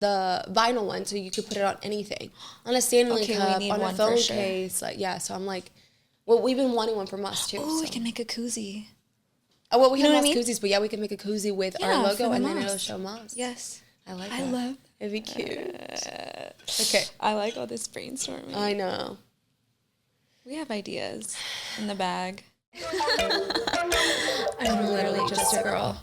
the vinyl one, so you could put it on anything, on a Stanley cup, on a phone case. Like, yeah, so I'm like, well, we've been wanting one from us too. Oh, so. we can make a koozie. Oh, well, we have Moss koozies, but yeah, we can make a koozie with our logo, and then it'll show Moss. Yes. I like that. I love It'd be cute. Okay. I like all this brainstorming. I know. We have ideas in the bag. I'm literally just a girl.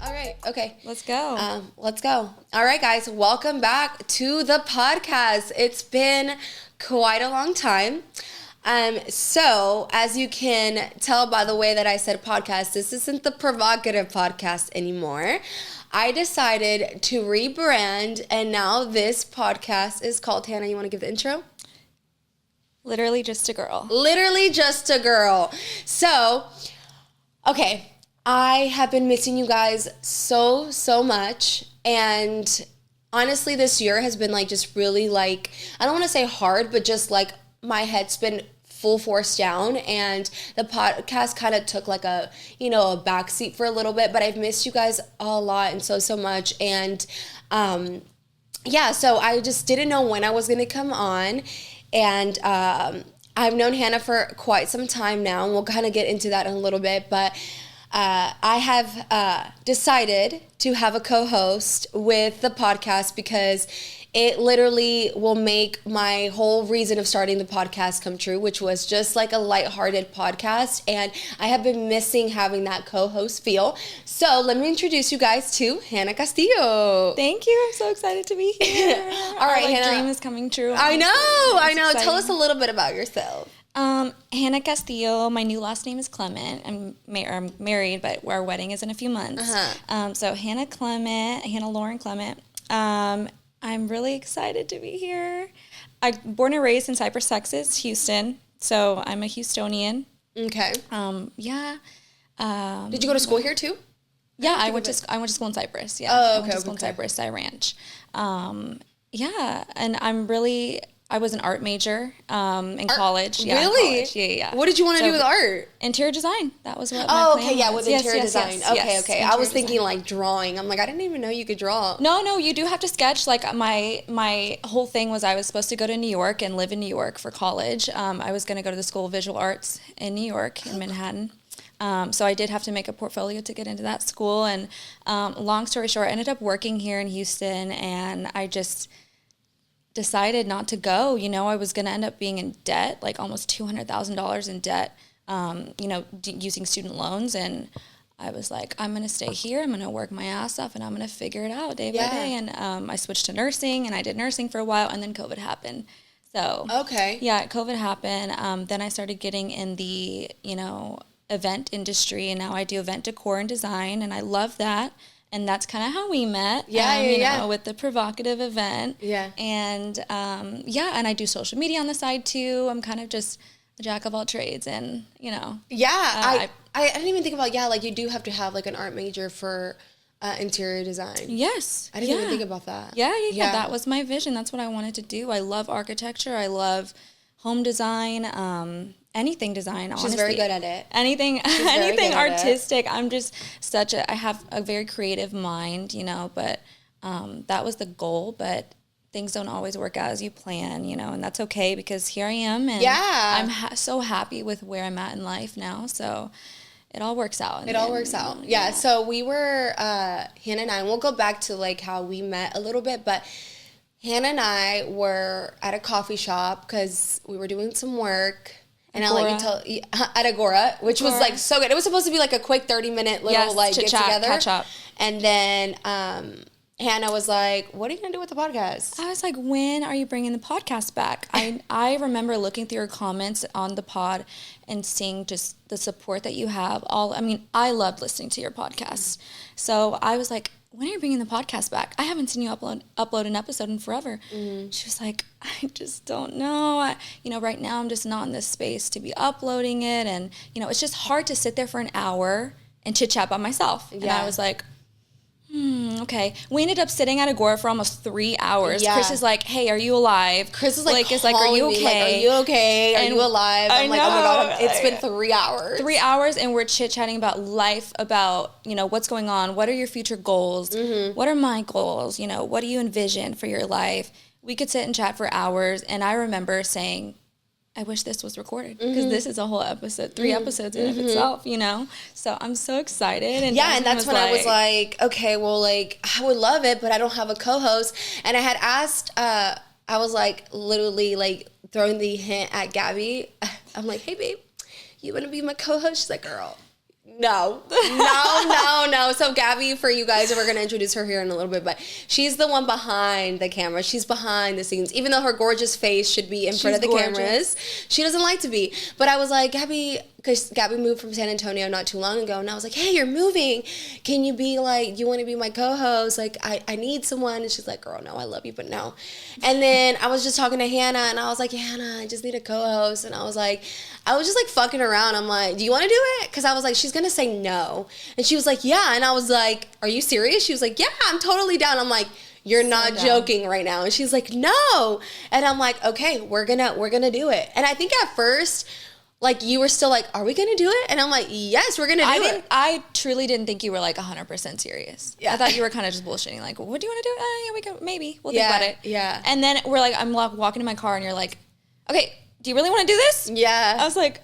All right. Okay. Let's go. Let's go. All right, guys. Welcome back to the podcast. It's been quite a long time. So as you can tell by the way that I said podcast, this isn't the Provocative Podcast anymore. I decided to rebrand, and now this podcast is called, Hannah, you want to give the intro? Literally just a girl. Literally just a girl. So, okay, I have been missing you guys so much, and honestly, this year has been like just really like, I don't want to say hard, but just like my head's been full force down, and the podcast kind of took like a backseat for a little bit, but I've missed you guys a lot and so much. And so I just didn't know when I was going to come on. And I've known Hannah for quite some time now, and we'll kind of get into that in a little bit, but I have decided to have a co-host with the podcast because it literally will make my whole reason of starting the podcast come true, which was just like a lighthearted podcast. And I have been missing having that co-host feel. So let me introduce you guys to Hannah Castillo. Thank you. I'm so excited to be here. All right, Hannah. Hannah. Dream is coming true. I know. Exciting. Tell us a little bit about yourself. Hannah Castillo. My new last name is Clement. I'm married, but our wedding is in a few months. So Hannah Lauren Clement. I'm really excited to be here. I'm born and raised in Cypress, Texas, Houston. So I'm a Houstonian. Okay. Yeah. Did you go to school here too? Yeah, I went to school in Cypress. Yeah. Oh, okay. I went to school in Cypress. I ranch. Yeah, and I was an art major in college. Yeah, really? In college. Yeah. What did you want to do with art? Interior design. That was what my plan was. With interior design. Yes, Okay. I was thinking like drawing. I'm like, I didn't even know you could draw. No, you do have to sketch. Like my whole thing was I was supposed to go to New York and live in New York for college. I was going to go to the School of Visual Arts in New York, in Manhattan. So I did have to make a portfolio to get into that school. And long story short, I ended up working here in Houston, and I just decided not to go. I was going to end up being in debt, like almost $200,000 in debt, using student loans. And I was like, I'm going to stay here. I'm going to work my ass off, and I'm going to figure it out day by day. And I switched to nursing, and I did nursing for a while, and then COVID happened. So, yeah, COVID happened. Then I started getting in the, event industry, and now I do event decor and design, and I love that. And that's kind of how we met, with the Provocative event. Yeah. And, and I do social media on the side, too. I'm kind of just a jack of all trades, and, Yeah, I didn't even think about, like, you do have to have, like, an art major for interior design. Yes. I didn't even think about that. Yeah. That was my vision. That's what I wanted to do. I love architecture. I love home design, anything design, honestly. She's very good at it. Anything artistic. I'm just I have a very creative mind, but that was the goal, but things don't always work out as you plan, and that's okay, because here I am, and I'm so happy with where I'm at in life now, so it all works out. It all works out. Yeah, so we were, Hannah and I, and we'll go back to like how we met a little bit, but Hannah and I were at a coffee shop because we were doing some work. And at Agora, which was like so good. It was supposed to be like a quick 30-minute little get together. Catch up. And then Hannah was like, "What are you gonna do with the podcast?" I was like, "When are you bringing the podcast back?" I remember looking through your comments on the pod and seeing just the support that you have. I loved listening to your podcasts. So I was like, when are you bringing the podcast back? I haven't seen you upload an episode in forever. Mm-hmm. She was like, I just don't know. Right now I'm just not in this space to be uploading it. And, it's just hard to sit there for an hour and chit chat by myself. Yeah. And I was like, Okay. We ended up sitting at Agora for almost 3 hours. Yeah. Chris is like, hey, are you alive? Chris is like, are you okay? Me, like, are you okay? Are you alive? I'm like, oh my God, it's been 3 hours. 3 hours, and we're chit-chatting about life, about, what's going on. What are your future goals? Mm-hmm. What are my goals? What do you envision for your life? We could sit and chat for hours, and I remember saying, I wish this was recorded, because this is a whole episode, 3 episodes in of itself, So I'm so excited. And yeah, and that's when I was like, okay, well, like, I would love it, but I don't have a co-host. And I had asked, I was like, literally, like, throwing the hint at Gabby. I'm like, hey, babe, you want to be my co-host? She's like, girl, no. So Gabby, for you guys, we're going to introduce her here in a little bit, but she's the one behind the camera. She's behind the scenes. Even though her gorgeous face should be in front of the cameras, she doesn't like to be. But I was like, Gabby, because Gabby moved from San Antonio not too long ago, and I was like, hey, you're moving. Can you be like, you want to be my co-host? Like, I need someone. And she's like, girl, no, I love you, but no. And then I was just talking to Hannah, and I was like, Hannah, I just need a co-host. And I was just like fucking around. I'm like, do you want to do it? Because I was like, she's going to say no. And she was like, yeah. And I was like, are you serious? She was like, yeah, I'm totally down. I'm like, you're so not joking right now. And she's like, no. And I'm like, okay, we're gonna do it. And I think at first, like, you were still like, are we gonna do it? And I'm like, yes, we're gonna do it. I truly didn't think you were like 100% serious. Yeah. I thought you were kind of just bullshitting. Like, what do you want to do? Yeah, we can, maybe. We'll think about it. Yeah. And then I'm like walking in my car, and you're like, okay, do you really want to do this? Yeah. I was like,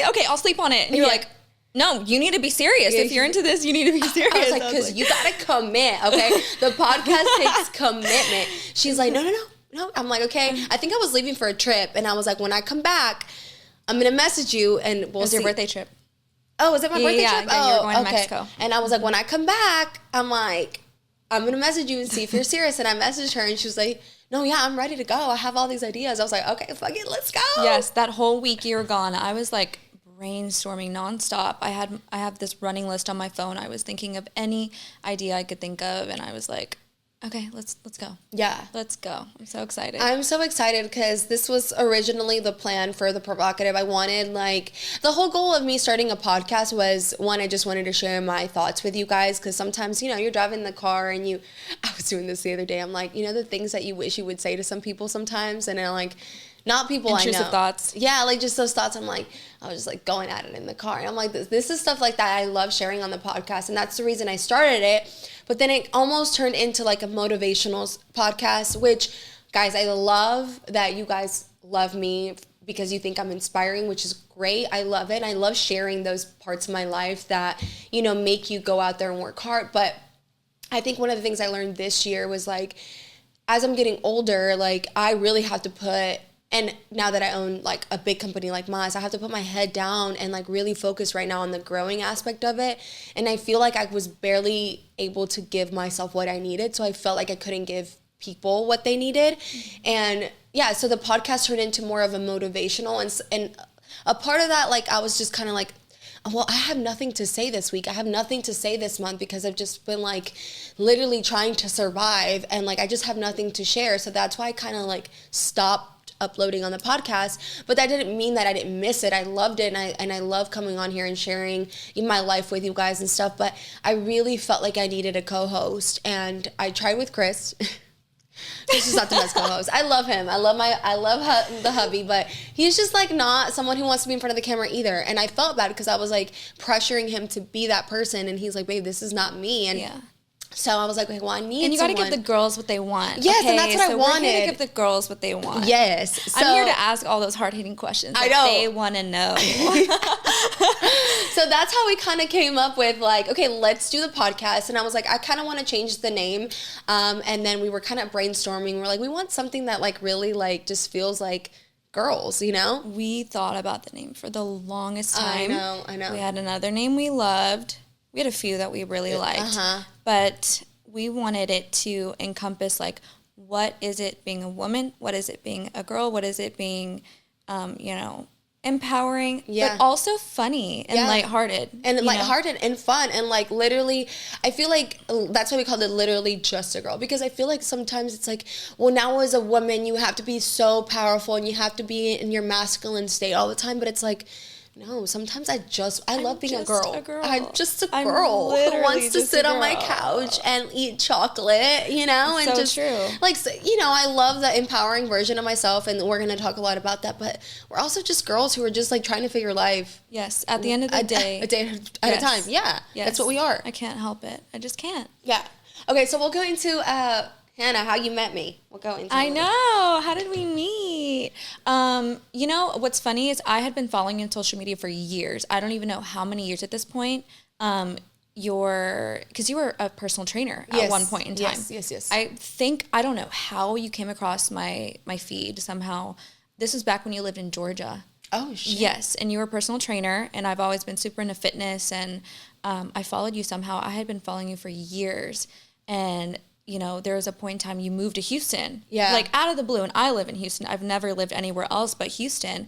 okay, I'll sleep on it. And you're like, no, you need to be serious. If you're into this, you need to be serious. I was like, because you got to commit, okay? The podcast takes commitment. She's like, no. I'm like, okay. I think I was leaving for a trip, and I was like, when I come back, I'm going to message you, and we'll see. It was your birthday trip. Oh, was it my birthday trip? Yeah, you were going to Mexico. And I was like, when I come back, I'm like, I'm going to message you and see if you're serious. And I messaged her, and she was like, no, yeah, I'm ready to go. I have all these ideas. I was like, okay, fuck it, let's go. Yes, that whole week you were gone, I was like brainstorming nonstop. I have this running list on my phone. I was thinking of any idea I could think of, and I was like, okay, let's go. Yeah. Let's go. I'm so excited. I'm so excited because this was originally the plan for the Provocative. I wanted, like, the whole goal of me starting a podcast was, one, I just wanted to share my thoughts with you guys, because sometimes, you're driving in the car and I was doing this the other day. I'm like, the things that you wish you would say to some people sometimes, and I'm like, not people intrusive I know. Thoughts. Yeah, like just those thoughts. I was just like going at it in the car. And I'm like, this is stuff like that I love sharing on the podcast. And that's the reason I started it. But then it almost turned into like a motivational podcast, which, guys, I love that you guys love me because you think I'm inspiring, which is great. I love it. And I love sharing those parts of my life that, make you go out there and work hard. But I think one of the things I learned this year was, like, as I'm getting older, like, I really have to put, and now that I own like a big company like Maz, I have to put my head down and like really focus right now on the growing aspect of it. And I feel like I was barely able to give myself what I needed. So I felt like I couldn't give people what they needed. And yeah, so the podcast turned into more of a motivational, and a part of that, like, I was just kind of like, well, I have nothing to say this week. I have nothing to say this month because I've just been like literally trying to survive, and like I just have nothing to share. So that's why I kind of like stopped uploading on the podcast. But that didn't mean that I didn't miss it. I loved it, and I love coming on here and sharing my life with you guys and stuff. But I really felt like I needed a co-host, and I tried with Chris. This is not the best co-host. I love him. I love the hubby, but he's just like not someone who wants to be in front of the camera either. And I felt bad because I was like pressuring him to be that person, and he's like, babe, this is not me. And yeah. So I was like, okay, well, I need and you got to give the girls what they want. Yes, and that's what I wanted. We're here to give the girls what they want. Yes. So, I'm here to ask all those hard-hitting questions that they want to know. So that's how we kind of came up with, like, okay, let's do the podcast. And I was like, I kind of want to change the name. And then we were kind of brainstorming. We're like, we want something that, like, really, like, just feels like girls, We thought about the name for the longest time. I know. We had another name we loved. We had a few that we really liked, but we wanted it to encompass, like, what is it being a woman? What is it being a girl? What is it being, empowering, but also funny and lighthearted. And lighthearted and fun. And, like, literally, I feel like that's why we called it literally just a girl. Because I feel like sometimes it's like, well, now as a woman, you have to be so powerful and you have to be in your masculine state all the time. But it's like, No, sometimes I love being a girl. I'm just a I'm girl who wants to just sit a on my girl. couch and eat chocolate, you know, and So just true. like, you know, I love the empowering version of myself, and we're going to talk a lot about that, but we're also just girls who are just like trying to figure life. Yes, at the end of the day. A day at a time. Yeah, yes. That's what we are. I can't help it. I just can't. Yeah. Okay, so we'll go into Hannah, how you met me. We'll go into I know. How did we meet? You know, what's funny is I had been following you on social media for years. I don't even know how many years at this point. Because you were a personal trainer at one point in time. Yes. I don't know how you came across my feed somehow. This was back when you lived in Georgia. Oh, shit. Yes, and you were a personal trainer, and I've always been super into fitness, and I followed you somehow. I had been following you for years, and you know, there was a point in time you moved to Houston. Yeah. Like out of the blue, and I live in Houston. I've never lived anywhere else but Houston.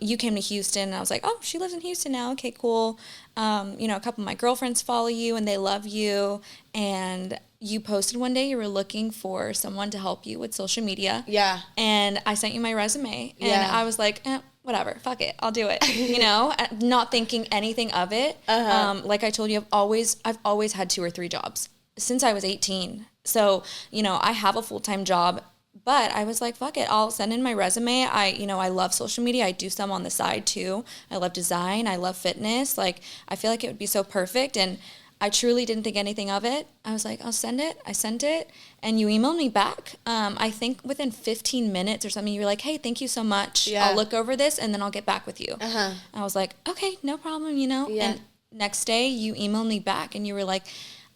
You came to Houston, and I was like, oh, she lives in Houston now. Okay, cool. You know, a couple of my girlfriends follow you, and they love you, and you posted one day you were looking for someone to help you with social media. Yeah. And I sent you my resume, and I was like, whatever, fuck it, I'll do it. You know, not thinking anything of it. Like I told you, I've always had 2 or 3 jobs since I was 18. So, you know, I have a full-time job, but I was like, fuck it, I'll send in my resume. I love social media. I do some on the side too. I love design. I love fitness. Like, I feel like it would be so perfect. And I truly didn't think anything of it. I was like, I'll send it. I sent it, and you emailed me back. I think within 15 minutes or something, you were like, hey, thank you so much. Yeah. I'll look over this, and then I'll get back with you. I was like, okay, no problem, you know. Yeah. And next day, you emailed me back, and you were like,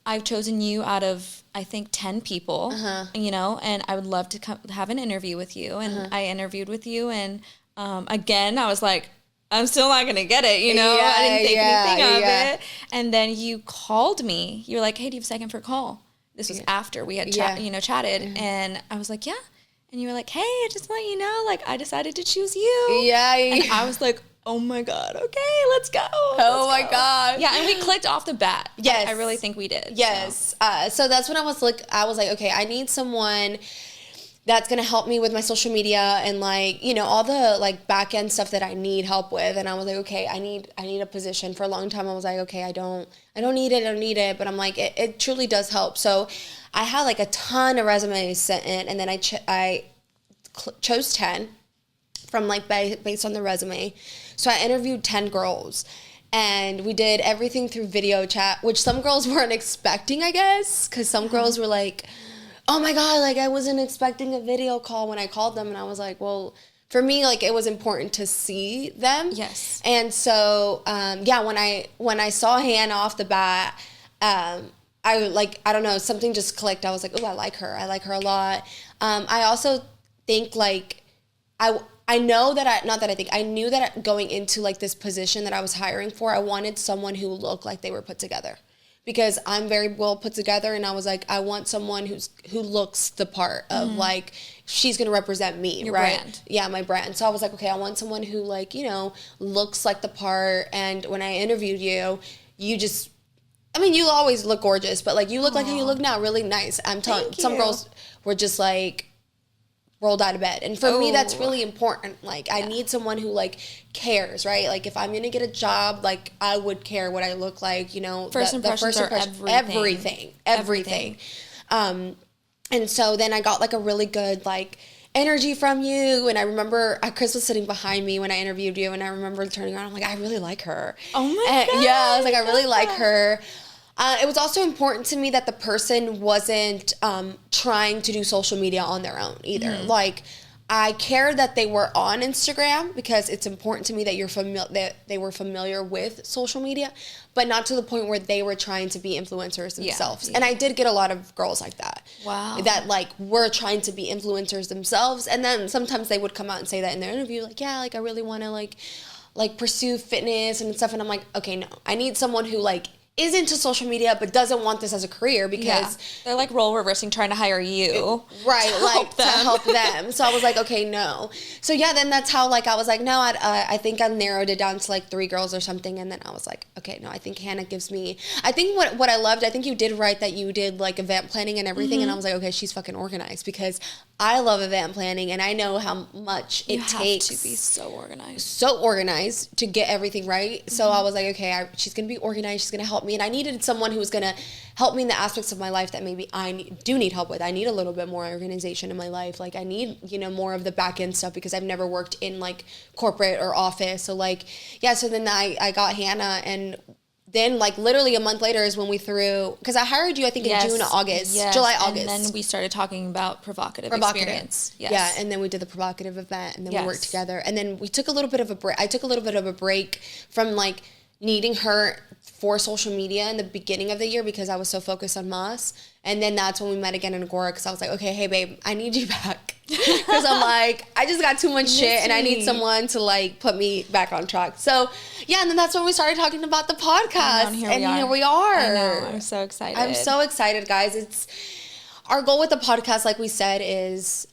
I've chosen you out of, I think, 10 people, you know, and I would love to have an interview with you. And I interviewed with you, and again, I was like, I'm still not going to get it, you know? I didn't think anything of it. And then you called me. You were like, hey, do you have a second for a call? This was after we had chatted. And I was like, yeah. And you were like, hey, I just want you to know, like, I decided to choose you. Yeah. And I was like, oh my God, okay, let's go. Oh my God. Yeah, and we clicked off the bat. Yes. I really think we did. Yes. So that's when I was like, okay, I need someone that's going to help me with my social media and like, you know, all the like back end stuff that I need help with. And I was like, okay, I need a position. For a long time I was like, okay, I don't need it. But I'm like, it truly does help. So I had like a ton of resumes sent in, and then I chose 10 from like based on the resume. So I interviewed 10 girls, and we did everything through video chat, which some girls weren't expecting, I guess, because some girls were like, oh my God, like I wasn't expecting a video call when I called them. And I was like, well, for me, like it was important to see them. Yes. And so, when I saw Hannah off the bat, I don't know, something just clicked. I was like, oh, I like her a lot. I also think like, I knew that going into like this position that I was hiring for, I wanted someone who looked like they were put together. Because I'm very well put together, and I was like, I want someone who looks the part of like, she's gonna represent me, your right? Brand. Yeah, my brand. So I was like, okay, I want someone who like, you know, looks like the part. And when I interviewed you, you always look gorgeous, but like you look like how you look now, really nice. I'm telling you, some girls were just like rolled out of bed. And for me, that's really important. Like, I need someone who, like, cares, right? Like, if I'm going to get a job, like, I would care what I look like, you know. First impressions are everything. And so then I got, like, a really good, like, energy from you. And I remember Chris was sitting behind me when I interviewed you, and I remember turning around, I'm like, I really like her. Oh, my God. Yeah, I was like, I really like her. It was also important to me that the person wasn't trying to do social media on their own either. Mm-hmm. Like, I cared that they were on Instagram because it's important to me that that they were familiar with social media, but not to the point where they were trying to be influencers themselves. Yeah. And I did get a lot of girls like that. Wow. That like were trying to be influencers themselves, and then sometimes they would come out and say that in their interview, like, yeah, like I really want to like pursue fitness and stuff. And I'm like, okay, no, I need someone who like is into social media but doesn't want this as a career because they're like role reversing, trying to hire you to help them. So I was like, okay, no. So yeah, then that's how like I was like, no, I think I narrowed it down to like 3 girls or something, and then I was like, okay, no, I think Hannah gives me, I think what I loved, I think you did right that you did like event planning and everything, and I was like, okay, she's fucking organized, because I love event planning and I know how much it takes to be so organized to get everything right. So I was like, okay, she's gonna be organized, she's gonna help me, and I needed someone who was gonna help me in the aspects of my life that maybe I do need help with. I need a little bit more organization in my life. Like I need, more of the back end stuff, because I've never worked in like corporate or office. So like, yeah, so then I got Hannah, and then like literally a month later is when we threw, because I hired you I think in June, August, July, August. And then we started talking about provocative experience. Yes. Yeah, and then we did the provocative event, and then we worked together. And then we took a little bit of a break. I took a little bit of a break from like needing her for social media in the beginning of the year, because I was so focused on Moss. And then that's when we met again in Agora, because I was like, okay, hey babe, I need you back. Because I'm like, I just got too much shit and I need someone to like put me back on track. So yeah, and then that's when we started talking about the podcast. And here we are. I know, I'm so excited. I'm so excited, guys. Our goal with the podcast, like we said, is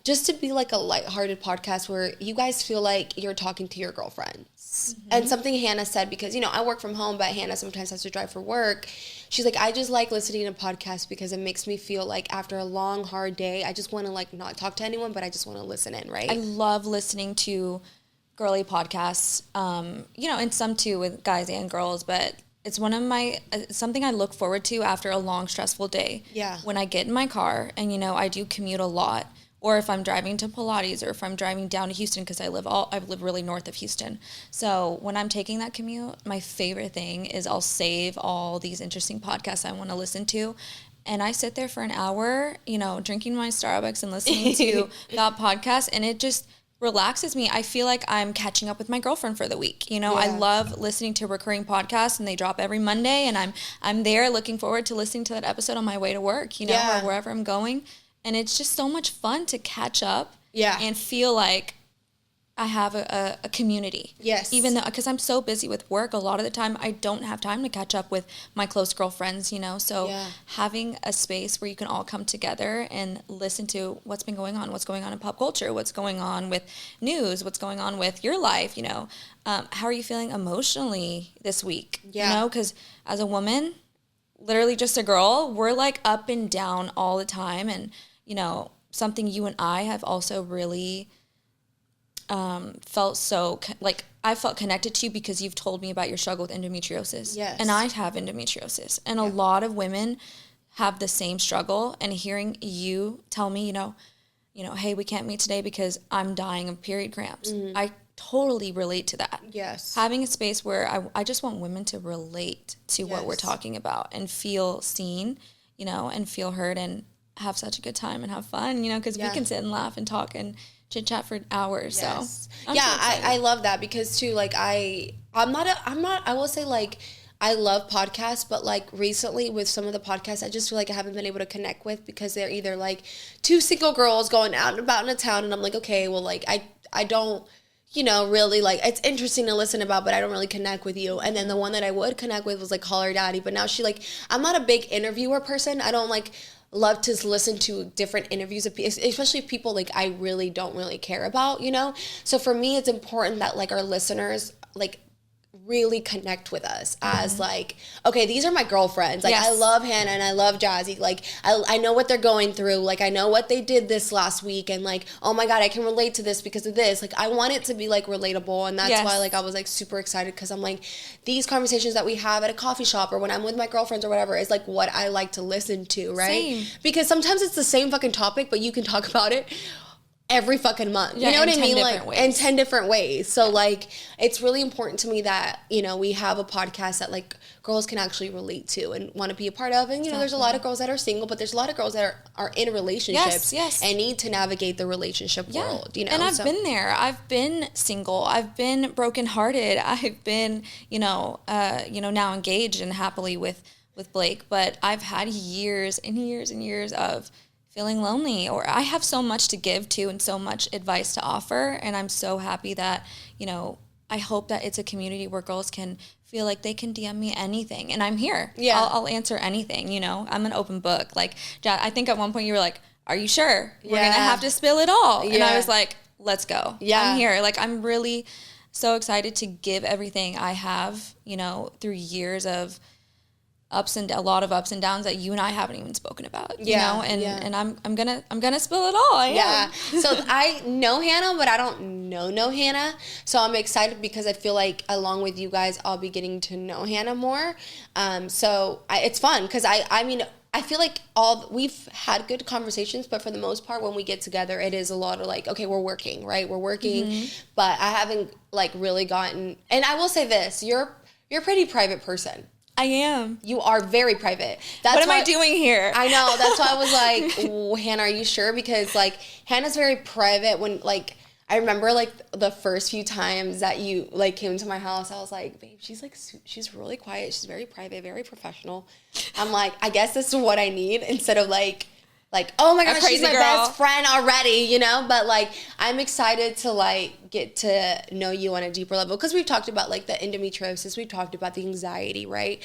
just to be like a lighthearted podcast where you guys feel like you're talking to your girlfriends. Mm-hmm. And something Hannah said, because, I work from home, but Hannah sometimes has to drive for work. She's like, I just like listening to podcasts because it makes me feel like after a long, hard day, I just want to like not talk to anyone, but I just want to listen in, right? I love listening to girly podcasts, and some too with guys and girls, but it's one of something I look forward to after a long, stressful day. Yeah. When I get in my car and, I do commute a lot, or if I'm driving to Pilates, or if I'm driving down to Houston, because I live really north of Houston. So when I'm taking that commute, my favorite thing is I'll save all these interesting podcasts I want to listen to. And I sit there for an hour, drinking my Starbucks and listening to that podcast, and it just relaxes me. I feel like I'm catching up with my girlfriend for the week. I love listening to recurring podcasts, and they drop every Monday, and I'm there looking forward to listening to that episode on my way to work, or wherever I'm going. And it's just so much fun to catch up and feel like I have a community. Yes. Even though, because I'm so busy with work, a lot of the time I don't have time to catch up with my close girlfriends, So having a space where you can all come together and listen to what's been going on in pop culture, what's going on with news, what's going on with your life, how are you feeling emotionally this week? Yeah. Because as a woman, literally just a girl, we're like up and down all the time. And, something you and I have also really felt so, like, I felt connected to you because you've told me about your struggle with endometriosis. Yes. And I have endometriosis. And a lot of women have the same struggle. And hearing you tell me, hey, we can't meet today because I'm dying of period cramps. Mm-hmm. I totally relate to that. Yes. Having a space where I just want women to relate to what we're talking about and feel seen, and feel heard and have such a good time and have fun, because we can sit and laugh and talk and chit chat for hours. Yes. So I love that, because too, like I will say, like, I love podcasts, but like recently with some of the podcasts, I just feel like I haven't been able to connect with, because they're either like 2 single girls going out and about in a town, and I'm like, okay, well, like I don't, really, like, it's interesting to listen about, but I don't really connect with you. And then the one that I would connect with was like Call Her Daddy, but now I'm not a big interviewer person. I don't like love to listen to different interviews of, especially people like I really don't really care about, So for me, it's important that like our listeners like really connect with us as like, okay, these are my girlfriends. Like, I love Hannah and I love Jazzy. Like, I know what they're going through. Like, I know what they did this last week, and like, oh my God, I can relate to this because of this. Like, I want it to be like relatable, and that's why like I was like super excited, because I'm like, these conversations that we have at a coffee shop or when I'm with my girlfriends or whatever is like what I like to listen to, right? Same. Because sometimes it's the same fucking topic, but you can talk about it every fucking month. You know what I mean? Like, in 10 different ways. So like, it's really important to me that, we have a podcast that like girls can actually relate to and want to be a part of. And, there's a lot of girls that are single, but there's a lot of girls that are in relationships and need to navigate the relationship world, And I've been there. I've been single. I've been brokenhearted. I've been, now engaged and happily with Blake, but I've had years and years and years of feeling lonely, or I have so much to give to and so much advice to offer. And I'm so happy that, I hope that it's a community where girls can feel like they can DM me anything, and I'm here. Yeah. I'll answer anything, you know. I'm an open book. Like, I think at one point you were like, are you sure? We're going to have to spill it all. And I was like, let's go. Yeah. I'm here. Like, I'm really so excited to give everything I have, you know, through years of a lot of ups and downs that you and I haven't even spoken about, you know, and I'm gonna spill it all. So I know Hannah, but I don't know Hannah. So I'm excited because I feel like along with you guys, I'll be getting to know Hannah more. It's fun because I mean, I feel like we've had good conversations, but for the most part, when we get together, it is a lot of like, okay, we're working, right? We're working, but I haven't like really gotten, and I will say this, you're a pretty private person. I am. You are very private. What am I doing here? I know. That's why I was like, oh, Hannah, are you sure? Because like Hannah's very private. When like I remember like the first few times that you like came to my house, I was like, babe, she's really quiet. She's very private, very professional. I'm like, I guess this is what I need instead of like, oh my gosh, she's my best friend already, you know? But like, I'm excited to like get to know you on a deeper level because we've talked about like the endometriosis, we've talked about the anxiety, right?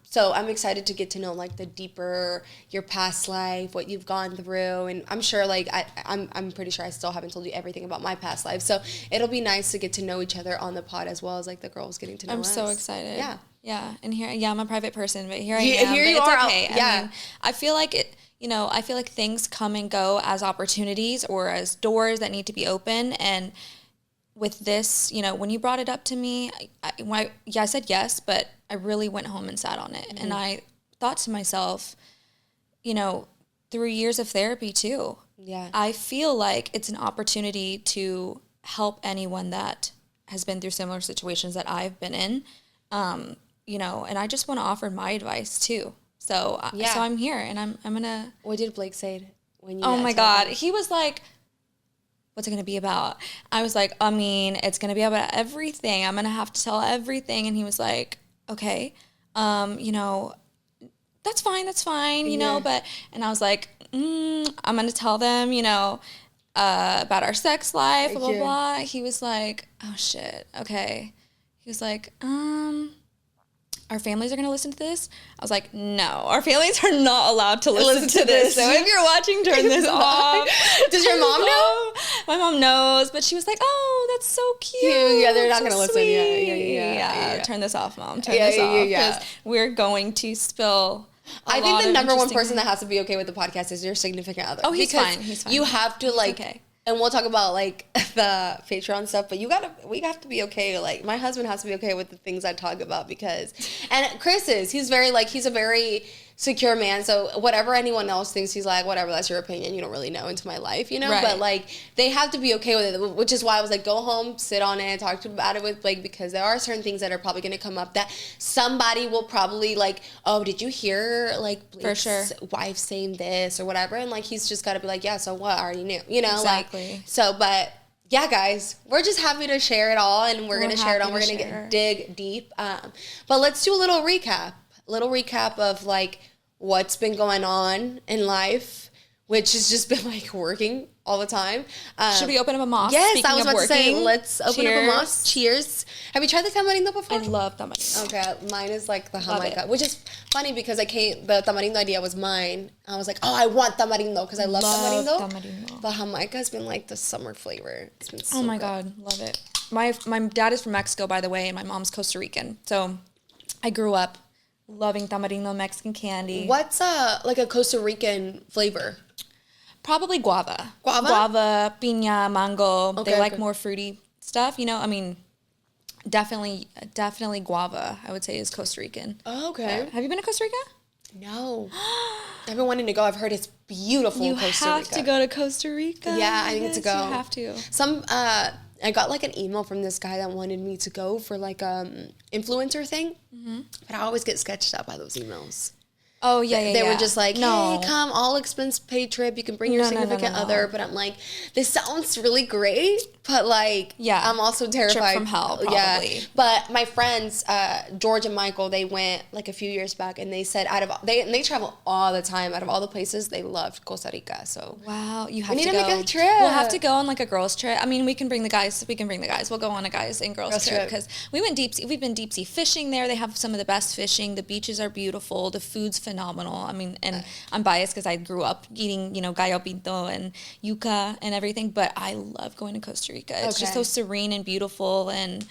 So I'm excited to get to know like the deeper, your past life, what you've gone through. And I'm sure like, I'm pretty sure I still haven't told you everything about my past life. So it'll be nice to get to know each other on the pod as well as like the girls getting to know us. I'm so excited. Yeah. Yeah. And here, I'm a private person, but here I am. Here you it's are. Okay. Yeah. I mean, I feel like it. You know, I feel like things come and go as opportunities or as doors that need to be open. And with this, you know, when you brought it up to me, I said yes, but I really went home and sat on it. And I thought to myself, you know, 3 years of therapy too. Yeah. I feel like it's an opportunity to help anyone that has been through similar situations that I've been in, you know, and I just want to offer my advice too. So I'm here, and I'm gonna. What did Blake say when you? Oh my God, he was like, "What's it gonna be about?" I was like, "I mean, it's gonna be about everything. I'm gonna have to tell everything." And he was like, "Okay, you know, that's fine, you know." But and I was like, "I'm gonna tell them, you know, about our sex life, blah blah blah." He was like, "Oh shit, okay." He was like, our families are going to listen to this? I was like, no, our families are not allowed to listen to this. So if you're watching, turn this off. Does your mom know? My mom knows, but she was like, oh, that's so cute. Yeah, they're not going to listen. Yeah. Turn this off, Mom. Turn this off. Because we're going to spill I think the number one person that has to be okay with the podcast is your significant other. Oh, he's fine. He's fine. You have to like, and we'll talk about like the Patreon stuff, but we have to be okay. Like my husband has to be okay with the things I talk about because, and Chris he's a very secure man. So whatever anyone else thinks, he's like, whatever, that's your opinion. You don't really know into my life, you know? Right. But like, they have to be okay with it, which is why I was like, go home, sit on it, talk about it with Blake, because there are certain things that are probably going to come up that somebody will probably like, oh, did you hear like Blake's wife saying this or whatever? And like, he's just got to be like, yeah, so what? I already knew, you know? Exactly. Like, so, but yeah, guys, we're just happy to share it all, and we're going to share it all. We're going to dig deep. But let's do a little recap of like, what's been going on in life, which has just been like working all the time. Should we open up a mosque? Yes, Speaking I was about to say, let's open up a Cheers. mosque. Cheers. Have you tried the tamarindo before? I love tamarindo. Okay, mine is like the jamaica, which is funny because the tamarindo idea was mine. I was like, oh, I want tamarindo because I love tamarindo. The jamaica has been like the summer flavor. It's been so good. God, love it. My dad is from Mexico, by the way, and my mom's Costa Rican. So I grew up loving tamarindo Mexican candy. What's like a Costa Rican flavor? Probably guava. Guava, piña, mango. Okay, they like more fruity stuff, you know? I mean, definitely guava, I would say, is Costa Rican. Oh, okay. Have you been to Costa Rica? No. I've been wanting to go. I've heard it's beautiful in Costa Rica. You have to go to Costa Rica. Yeah, I need to go. You have to. I got like an email from this guy that wanted me to go for like influencer thing, but I always get sketched out by those emails. Oh yeah, They were just like, hey, come, all expense paid trip. You can bring your significant other. But I'm like, this sounds really great, but like, yeah, I'm also terrified. Trip from hell, probably. Yeah. But my friends, George and Michael, they went like a few years back, and they said they travel all the time. Out of all the places, they loved Costa Rica. So wow, you have we to need go. to make a trip. We'll have to go on like a girls trip. I mean, we can bring the guys. We'll go on a guys and girls trip because we went deep sea. We've been deep sea fishing there. They have some of the best fishing. The beaches are beautiful. The food's phenomenal. I mean, and I'm biased because I grew up eating, gallo pinto and yuca and everything. But I love going to Costa Rica. It's just so serene and beautiful, and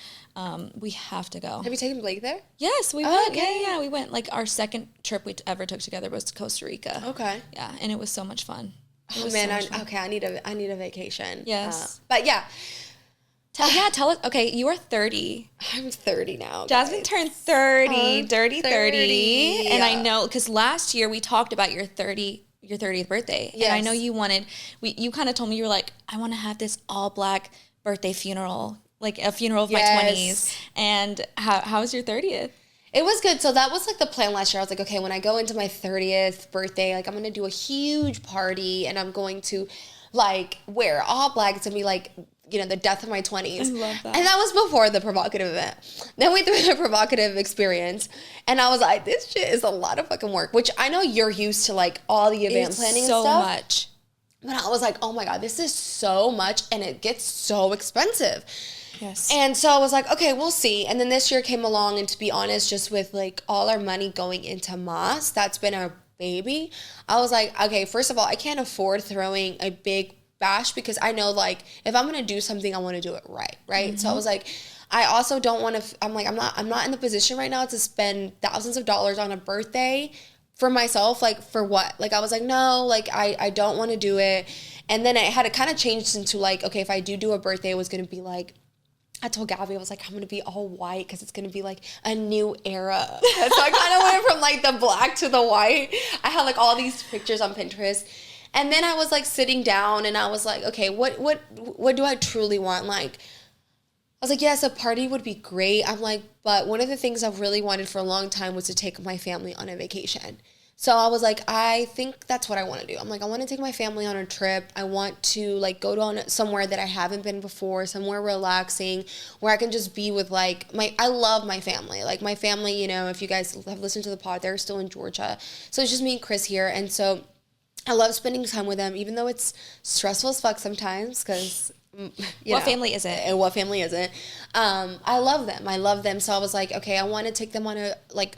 we have to go. Have you taken Blake there? Yes, we went. Okay. Yeah, we went. Like our second trip we ever took together was to Costa Rica. Okay. Yeah, and it was so much fun. Oh man, I need a vacation. Yes. But yeah. Tell us. Okay, you are 30. I'm 30 now. Jasmine turned 30, dirty 30. And I know, because last year we talked about your 30th birthday. Yes. And I know you kind of told me, you were like, I want to have this all black birthday funeral, like a funeral of my 20s. And how was your 30th? It was good. So that was like the plan last year. I was like, okay, when I go into my 30th birthday, like I'm going to do a huge party, and I'm going to like wear all black. It's going to be like, the death of my 20s. I love that. And that was before the provocative event. Then we threw the provocative experience, and I was like, this shit is a lot of fucking work, which I know you're used to, like all the event planning and stuff. So much. But I was like, oh my God, this is so much, and it gets so expensive. Yes. And so I was like, okay, we'll see. And then this year came along, and to be honest, just with like all our money going into Mas, that's been our baby. I was like, okay, first of all, I can't afford throwing a big bash, because I know like if I'm gonna do something, I want to do it right. Mm-hmm. So I was like, I also don't want to. I'm not in the position right now to spend thousands of dollars on a birthday for myself. Like for what? Like I was like, no, like I don't want to do it. And then it had to kind of change into like, okay, if I do a birthday, it was gonna be like, I told Gabby, I was like, I'm going to be all white because it's going to be like a new era. And so I kind of went from like the black to the white. I had like all these pictures on Pinterest. And then I was like sitting down, and I was like, okay, what do I truly want? Like, I was like, yes, a party would be great. I'm like, but one of the things I've really wanted for a long time was to take my family on a vacation. So I was like, I think that's what I want to do. I'm like, I want to take my family on a trip. I want to like go to somewhere that I haven't been before, somewhere relaxing, where I can just be with like I love my family. Like my family, if you guys have listened to the pod, they're still in Georgia. So it's just me and Chris here. And so I love spending time with them, even though it's stressful as fuck sometimes, because what family isn't? And what family isn't? I love them. So I was like, okay, I want to take them on a like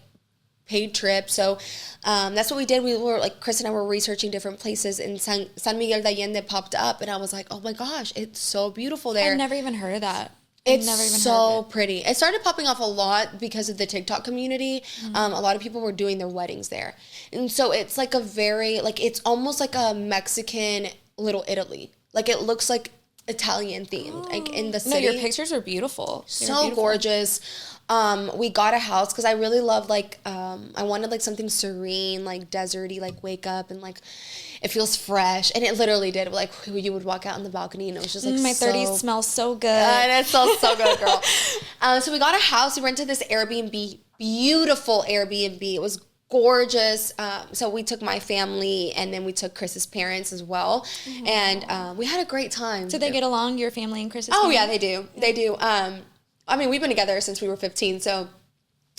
paid trip. So that's what we did. We were like, Chris and I were researching different places, and San Miguel de Allende popped up, and I was like, oh my gosh, it's so beautiful there. I've never even heard of that. It's so pretty. It started popping off a lot because of the TikTok community. Mm-hmm. A lot of people were doing their weddings there. And so it's like it's almost like a Mexican Little Italy. Like it looks like Italian themed, like in the city. No, your pictures are beautiful. Gorgeous. We got a house because I really love like, I wanted like something serene, like deserty, like wake up and like it feels fresh. And it literally did. Like you would walk out on the balcony and it was just like my 30s smells so good. And it smells so good, girl. So we got a house. We rented this Airbnb, beautiful Airbnb. It was gorgeous. So we took my family, and then we took Chris's parents as well. Mm-hmm. And we had a great time. Did they get along, your family and Chris's family? Yeah, they do. Yeah. They do. I mean, we've been together since we were 15, so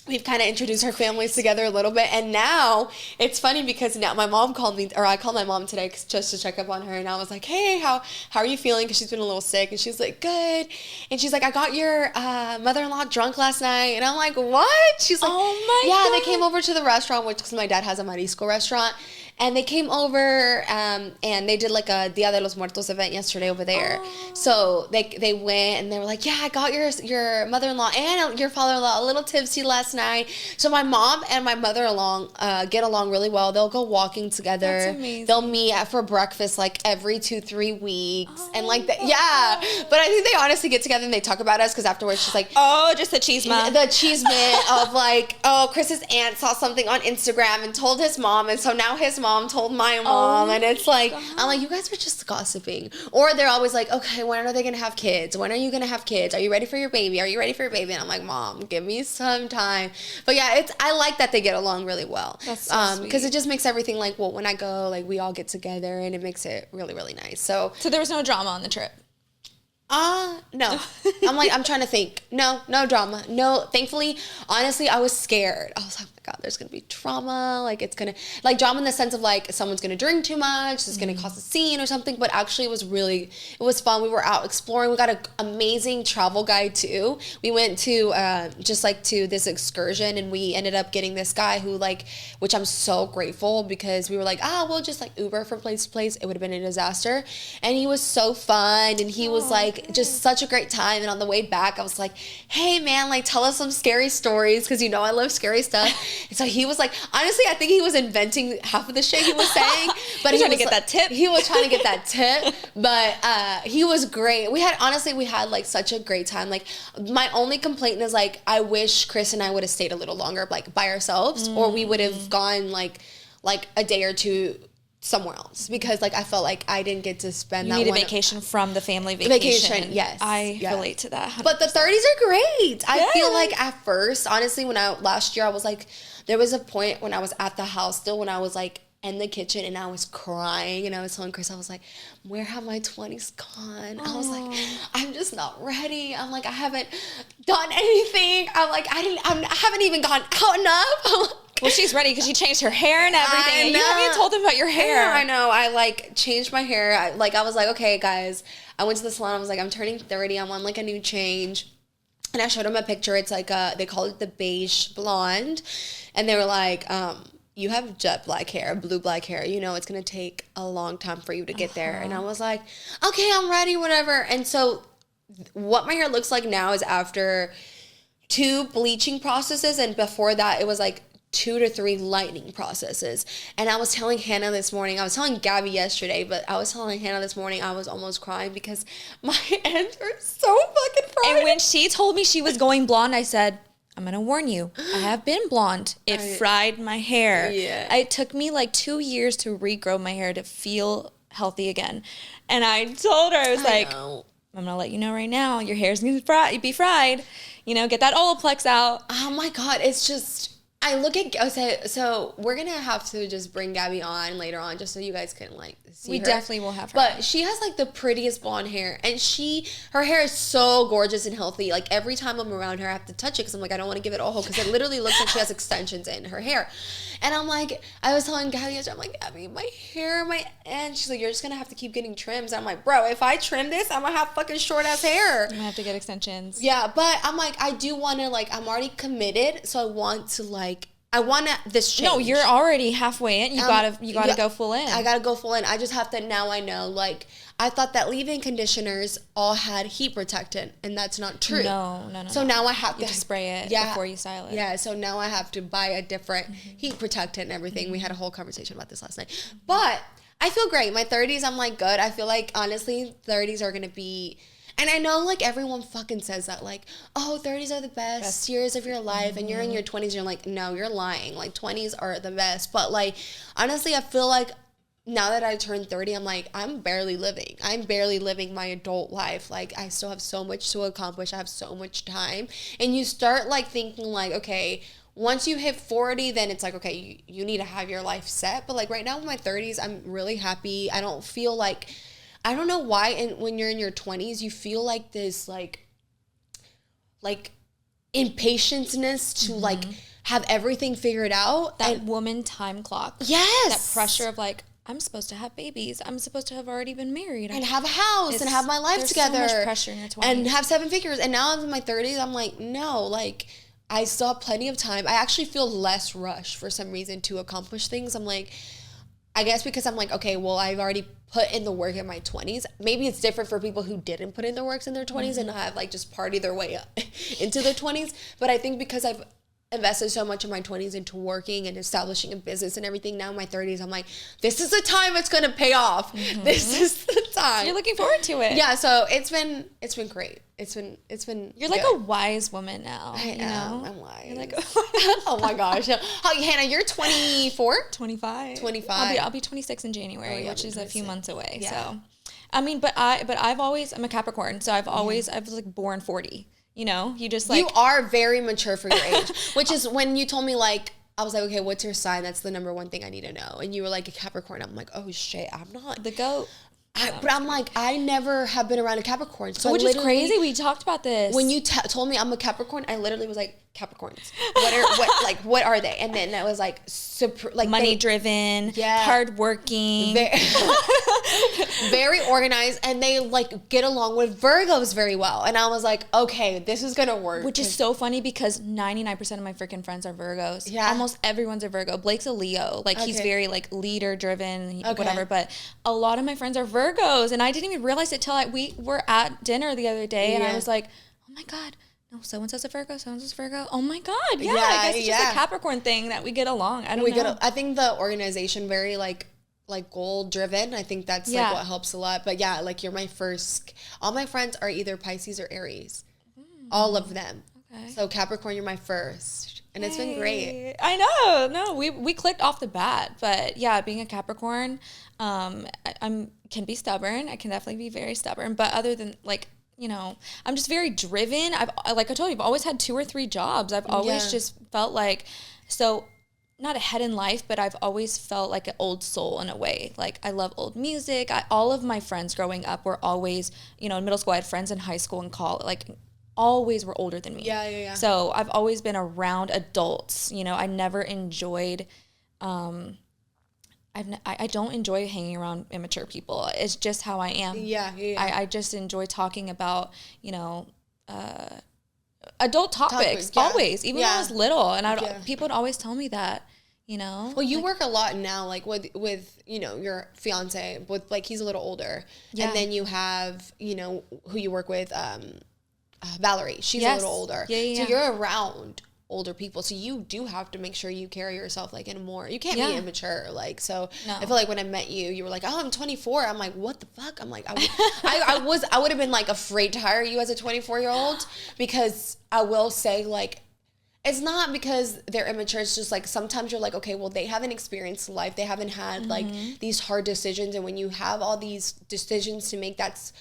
we've kind of introduced our families together a little bit. And now it's funny because now my mom called me, or I called my mom today just to check up on her. And I was like, hey, how are you feeling? Because she's been a little sick. And she's like, good. And she's like, I got your mother-in-law drunk last night. And I'm like, what? She's like, oh my God. They came over to the restaurant, which because my dad has a marisco restaurant. And they came over, and they did like a Dia de los Muertos event yesterday over there. Oh. So they went, and they were like, yeah, I got your mother-in-law and your father-in-law a little tipsy last night. So my mom and my mother-in-law get along really well. They'll go walking together. That's amazing. They'll meet for breakfast like every 2-3 weeks. Oh, and like that, yeah. But I think they honestly get together and they talk about us, because afterwards she's like, oh, just the cheeseman. The cheeseman of like, oh, Chris's aunt saw something on Instagram and told his mom, and so now his mom told my mom. And it's like, God. I'm like, you guys were just gossiping. Or they're always like, okay, when are they gonna have kids? When are you gonna have kids? Are you ready for your baby? Are you ready for your baby? And I'm like, Mom, give me some time. But yeah, I like that they get along really well. That's so sweet. Because it just makes everything like, well, when I go, like we all get together, and it makes it really, really nice. So there was no drama on the trip? No. I'm trying to think. No drama. No, thankfully, honestly, I was scared. I was like, oh my God, there's going to be drama. Like, it's going to, like, drama in the sense of, like, someone's going to drink too much. It's going to cause a scene or something. But actually, it was fun. We were out exploring. We got an amazing travel guide, too. We went to, to this excursion, and we ended up getting this guy who, like, which I'm so grateful, because we were like, we'll just, like, Uber from place to place. It would have been a disaster. And he was so fun, and he was, like, just such a great time. And on the way back, I was like, hey, man, like, tell us some scary stories, because, I love scary stuff. And so he was like, honestly, I think he was inventing half of the shit he was saying. But he was trying to get that tip. He was trying to get that tip. But he was great. We had like such a great time. Like, my only complaint is, like, I wish Chris and I would have stayed a little longer, like, by ourselves, or we would have gone like a day or two somewhere else, because, like, I felt like I didn't get to spend that one. You need a vacation from the family vacation. Yes. I relate to that. 100%. But the 30s are great. I feel like at first, honestly, last year, I was like, there was a point when I was at the house still, when I was, like, in the kitchen, and I was crying, and I was telling Chris, I was like, where have my 20s gone? I was like, I'm just not ready. I'm like, I haven't done anything. I'm like, I haven't even gone out enough. Well, she's ready because she changed her hair and everything. You haven't even told them about your hair. Yeah, I know. I, like, changed my hair. I was like, okay, guys. I went to the salon. I was like, I'm turning 30. I want, like, a new change. And I showed them a picture. It's like they call it the beige blonde. And they were like, you have jet black hair, blue black hair. It's going to take a long time for you to get there. And I was like, okay, I'm ready, whatever. And so what my hair looks like now is after 2 bleaching processes. And before that, it was like 2 to 3 lightening processes. And I was telling Hannah this morning, I was telling Gabby yesterday, but I was telling Hannah this morning, I was almost crying because my ends are so fucking fried. And when she told me she was going blonde, I said, I'm going to warn you, I have been blonde. It fried my hair. Yeah. It took me like 2 years to regrow my hair to feel healthy again. And I told her, I was like, I'm going to let you know right now, your hair's going to be fried. Get that Olaplex out. Oh my God, it's just... I look at, so we're going to have to just bring Gabby on later on just so you guys can, like, see We her. definitely will have her. But she has, like, the prettiest blonde hair. And her hair is so gorgeous and healthy. Like, every time I'm around her, I have to touch it because I'm like, I don't want to give it all, because it literally looks like she has extensions in her hair. And I'm like, I was telling Gabby yesterday, I'm like, Gabby, my hair, and she's like, you're just going to have to keep getting trims. And I'm like, bro, if I trim this, I'm going to have fucking short-ass hair. I'm going to have to get extensions. Yeah, but I'm like, I do want to, like, I'm already committed, so I want to, like, this change. No, you're already halfway in. You gotta go full in. I gotta go full in. I just have to, now I know, like, I thought that leave-in conditioners all had heat protectant, and that's not true. No. So now I have to spray it before you style it. Yeah, so now I have to buy a different heat protectant and everything. We had a whole conversation about this last night. But I feel great. My 30s, I'm, like, good. I feel like, honestly, 30s are gonna be... And I know, like, everyone fucking says that, like, oh, 30s are the best years of your life, and you're in your 20s, you're like, no, you're lying. Like, 20s are the best. But, like, honestly, I feel like now that I turned 30, I'm like, I'm barely living. I'm barely living my adult life. Like, I still have so much to accomplish. I have so much time. And you start, like, thinking, like, okay, once you hit 40, then it's like, okay, you need to have your life set. But, like, right now in my 30s, I'm really happy. I don't feel like... I don't know why, and when you're in your 20s, you feel like this, like impatience to, like, have everything figured out. That woman time clock. Yes. That pressure of, like, I'm supposed to have babies. I'm supposed to have already been married. And have a house and have my life together. There's so much pressure in your 20s. And have 7 figures. And now I'm in my 30s, I'm like, no, like, I still have plenty of time. I actually feel less rushed for some reason to accomplish things. I'm like... I guess because I'm like, okay, well, I've already put in the work in my 20s. Maybe it's different for people who didn't put in the works in their 20s and have, like, just party their way up into their 20s. But I think because I've invested so much in my 20s into working and establishing a business and everything, now in my 30s, I'm like, this is the time it's going to pay off. This is the time. You're looking forward to it. Yeah, so it's been great. It's been You're like a wise woman now. I am. I'm wise. You're like, oh my gosh. Oh, Hannah, you're 24? 25. 25. I'll be 26 in January, which is a few months away. Yeah. So, I mean, but I've always, I'm a Capricorn, so I've like born 40. You just like... You are very mature for your age, which is when you told me, like, I was like, okay, what's your sign? That's the number one thing I need to know. And you were like a Capricorn. I'm like, oh shit, I'm not. The goat. But I'm like, I never have been around a Capricorn. So which is crazy. We talked about this. When you told me I'm a Capricorn, I literally was like, Capricorns. What are they? And then I was like, money driven, hardworking, very organized, and they like get along with Virgos very well. And I was like, okay, this is gonna work. Which is so funny because 99% of my freaking friends are Virgos. Yeah, almost everyone's a Virgo. Blake's a Leo. Like he's very like leader driven, whatever. But a lot of my friends are Virgos, and I didn't even realize it till we were at dinner the other day, and I was like, oh my god. No, so-and-so's a Virgo, so-and-so's a Virgo. Oh my God. Yeah, I guess it's just a Capricorn thing that we get along. I don't know. I think the organization very like goal driven. I think that's like what helps a lot. But yeah, like you're my first, all my friends are either Pisces or Aries. All of them. Okay. So Capricorn, you're my first. And it's been great. I know. No, we clicked off the bat. But yeah, being a Capricorn, I can be stubborn. I can definitely be very stubborn. But other than like, you know, I'm just very driven. Like I told you, I've always had 2 or 3 jobs. I've always just felt like, so not ahead in life, but I've always felt like an old soul in a way. Like I love old music. All of my friends growing up were always, you know, in middle school, I had friends in high school and college, like always were older than me. Yeah. So I've always been around adults. You know, I never enjoyed, I don't enjoy hanging around immature people. It's just how I am. Yeah. I just enjoy talking about, you know, adult topics always, even when I was little. And people would always tell me that, you know. Well, you work a lot now, like with you know, your fiance, with like he's a little older. Yeah. And then you have, you know, who you work with, Valerie. She's a little older. Yeah. So you're around older people, so you do have to make sure you carry yourself like in more, you can't be immature, like, so no. I feel like when I met you, you were like, oh, I'm 24. I'm like, what the fuck? I'm like, I would have been like afraid to hire you as a 24-year-old, because I will say, like, it's not because they're immature, it's just like sometimes you're like, okay, well, they haven't experienced life, they haven't had like these hard decisions, and when you have all these decisions to make, that's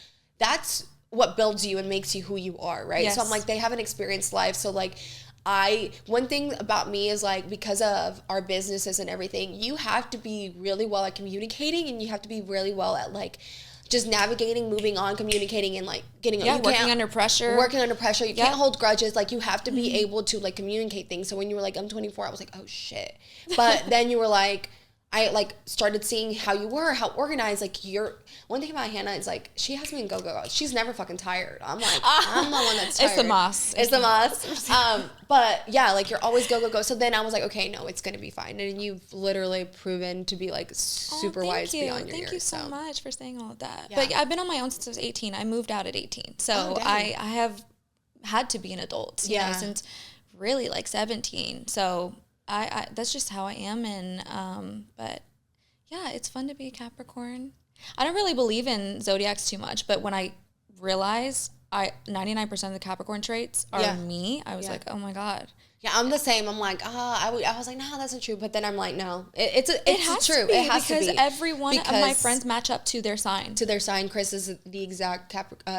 what builds you and makes you who you are, right? Yes. So I'm like, they haven't experienced life, so like one thing about me is like, because of our businesses and everything, you have to be really well at communicating, and you have to be really well at like just navigating, moving on, communicating, and like working under pressure. You can't hold grudges. Like you have to be able to like communicate things. So when you were like, I'm 24, I was like, oh shit. But then you were like, I like started seeing how you were, how organized, like one thing about Hannah is like, she has me in go. She's never fucking tired. I'm like, I'm the one that's tired. It's the moss. But yeah, like you're always go. So then I was like, okay, no, it's going to be fine. And you've literally proven to be like super wise beyond your years. Thank you so much for saying all of that. Yeah. But I've been on my own since I was 18. I moved out at 18. So I have had to be an adult, you know, since really like 17. So I that's just how I am, and but yeah, it's fun to be a Capricorn. I don't really believe in zodiacs too much, but when I realized 99% of the Capricorn traits are me, I was like, oh my god. Yeah, I'm the same. I'm like, I was like, no, that's not true. But then I'm like, no, it's true. It has to be because every one of my friends match up to their sign. Chris is the exact